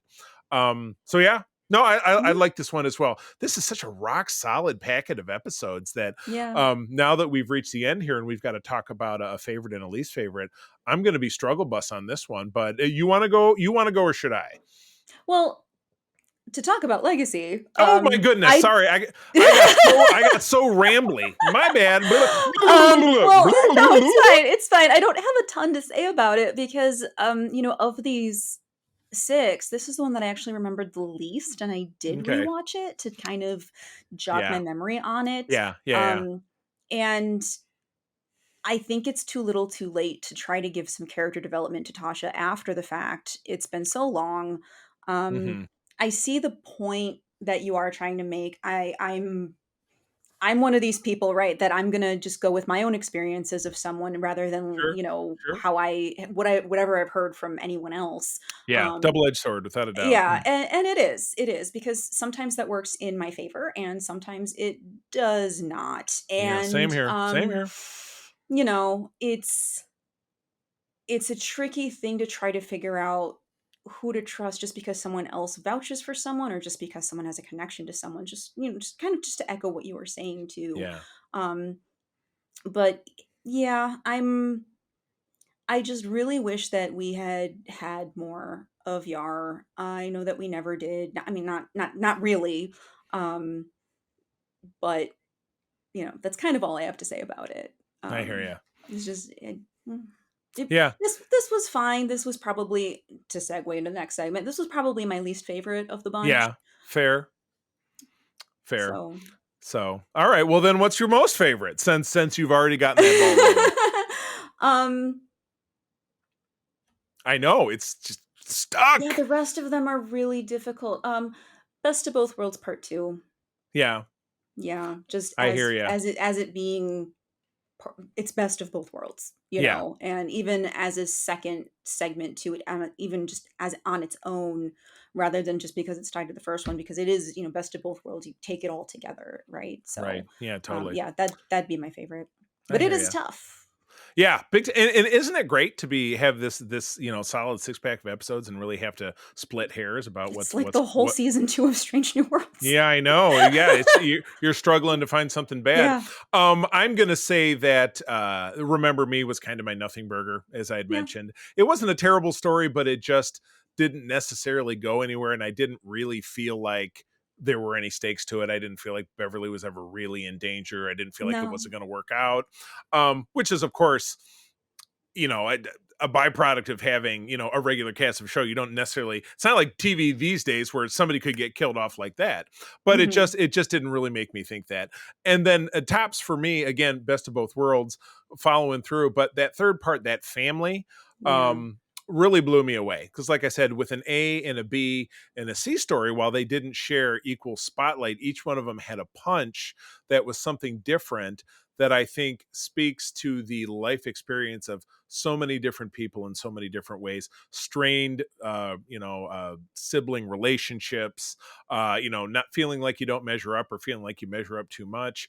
So yeah, no, I like this one as well. This is such a rock solid packet of episodes that now that we've reached the end here and we've got to talk about a favorite and a least favorite, I'm going to be struggle bus on this one, but you want to go or should I? Well, to talk about legacy, Oh my goodness! I Sorry, I got so rambly. My bad. well, no, it's fine. It's fine. I don't have a ton to say about it because, of these six, this is the one that I actually remembered the least, and I did Okay. rewatch it to kind of jog my Yeah. memory on it. Yeah. And I think it's too little too late to try to give some character development to Tasha after the fact. It's been so long. Um, Mm-hmm. I see the point that you are trying to make. I'm one of these people, right, that I'm gonna just go with my own experiences of someone rather than, Sure. Sure. how whatever I've heard from anyone else. Yeah. Um, Double-edged sword, without a doubt. yeah, and it is because sometimes that works in my favor and sometimes it does not. Yeah. Same And here. Same here. it's a tricky thing to try to figure out who to trust just because someone else vouches for someone or just because someone has a connection to someone, just just kind of just to echo what you were saying too. Yeah. um but yeah, I just really wish that we had had more of Yar. I know that we never did. I mean, not really. um but that's kind of all I have to say about it. I hear you. It's just mm, Yeah. this was fine. This was probably, to segue into the next segment, this was probably my least favorite of the bunch. Yeah. Fair. Fair. So So, all right. Well, then, what's your most favorite? Since you've already gotten that ball rolling. um I know it's just stuck. yeah, the rest of them are really difficult. Best of Both Worlds Part 2. Yeah. Yeah, just I hear as ya. it being it's best of both worlds, Yeah. and even as a second segment to it, even just as on its own, rather than just because it's tied to the first one, because it is, best of both worlds. You take it all together, right? So, Right. Yeah. Totally. yeah, that'd be my favorite, I but it hear is ya. tough. Yeah, and isn't it great to have this solid 6-pack of episodes and really have to split hairs about It's what's like what's the whole what? season 2 of Strange New Worlds. Yeah, I know. Yeah, it's you're struggling to find something bad. Yeah, I'm gonna say that Remember Me was kind of my nothing burger, as I had yeah, mentioned. It wasn't a terrible story, but it just didn't necessarily go anywhere, and I didn't really feel like there were any stakes to it. I didn't feel like Beverly was ever really in danger. I didn't feel like it no, wasn't going to work out, which is, of course, a byproduct of having a regular cast of show. You don't necessarily, it's not like TV these days where somebody could get killed off like that, but it hmm just didn't really make me think that. And then tops for me again, Best of Both Worlds following through, but that third part, that family, yeah, really blew me away, because like I said, with an A and a B and a C story, while they didn't share equal spotlight, each one of them had a punch that was something different, that I think speaks to the life experience of so many different people in so many different ways, strained, sibling relationships, not feeling like you don't measure up or feeling like you measure up too much,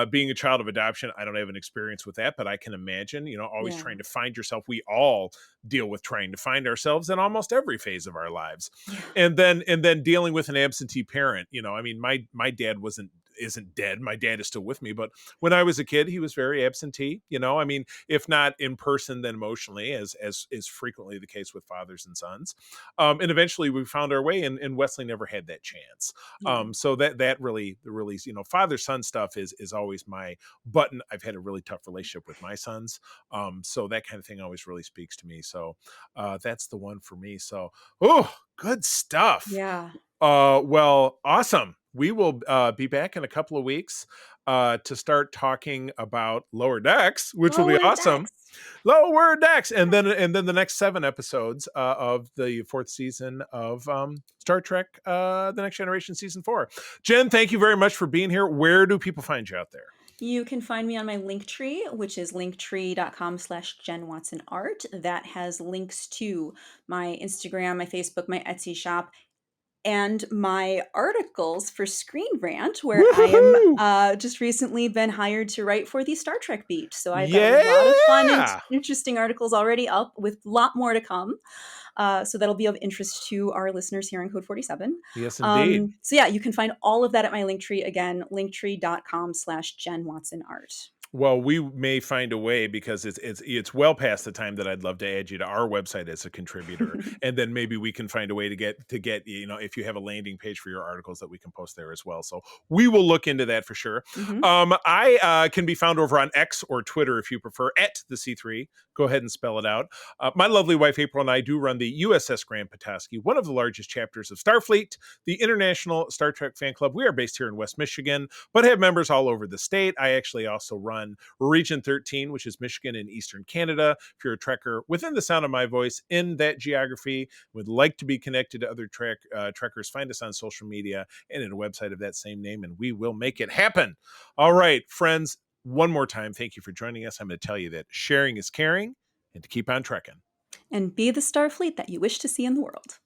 being a child of adoption. I don't have an experience with that, but I can imagine, always yeah, trying to find yourself. We all deal with trying to find ourselves in almost every phase of our lives. yeah, And then dealing with an absentee parent. I mean, my dad isn't dead. My dad is still with me, but when I was a kid, he was very absentee. I mean, if not in person, then emotionally, as is frequently the case with fathers and sons. And eventually, we found our way, and Wesley never had that chance. yeah, So that really, father son stuff is always my button. I've had a really tough relationship with my sons, so that kind of thing always really speaks to me. So that's the one for me. So good stuff. yeah. Well, awesome. We will be back in a couple of weeks to start talking about Lower Decks, which will be Lower awesome. Decks. Lower Decks, and then the next 7 episodes of the 4th season of Star Trek: The Next Generation season 4. Jen, thank you very much for being here. Where do people find you out there? You can find me on my Linktree, which is linktree.com/JenWatsonArt. That has links to my Instagram, my Facebook, my Etsy shop, and my articles for Screen Rant, where I Woohoo! am just recently been hired to write for the Star Trek beat. So I've got a lot of fun and Yeah. interesting articles already up, with a lot more to come. So that'll be of interest to our listeners here on Code 47. Yes, indeed. So yeah, you can find all of that at my Linktree. Again, linktree.com/JenWatsonArt. Well, we may find a way, because it's well past the time that I'd love to add you to our website as a contributor, and then maybe we can find a way to get if you have a landing page for your articles, that we can post there as well. So we will look into that for sure. I can be found over on X or Twitter, if you prefer, at the C3. Go ahead and spell it out. My lovely wife April and I do run the USS Grand Petoskey, one of the largest chapters of Starfleet, the International Star Trek Fan Club. We are based here in West Michigan, but have members all over the state. I actually also run Region 13, which is Michigan and Eastern Canada. If you're a Trekker within the sound of my voice in that geography, would like to be connected to other Trekkers, find us on social media and at a website of that same name, and we will make it happen. All right, friends, one more time, thank you for joining us. I'm going to tell you that sharing is caring, and to keep on trekking. And be the Starfleet that you wish to see in the world.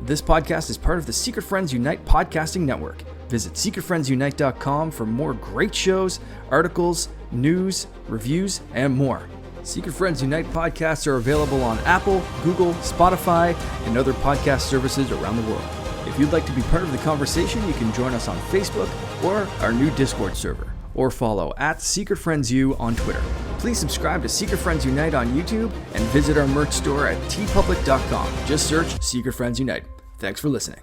This podcast is part of the Secret Friends Unite podcasting network. Visit secretfriendsunite.com for more great shows, articles, news, reviews, and more. Secret Friends Unite podcasts are available on Apple, Google, Spotify, and other podcast services around the world. If you'd like to be part of the conversation, you can join us on Facebook or our new Discord server, or follow at Secret Friends U on Twitter. Please subscribe to Secret Friends Unite on YouTube and visit our merch store at tpublic.com. Just search Secret Friends Unite. Thanks for listening.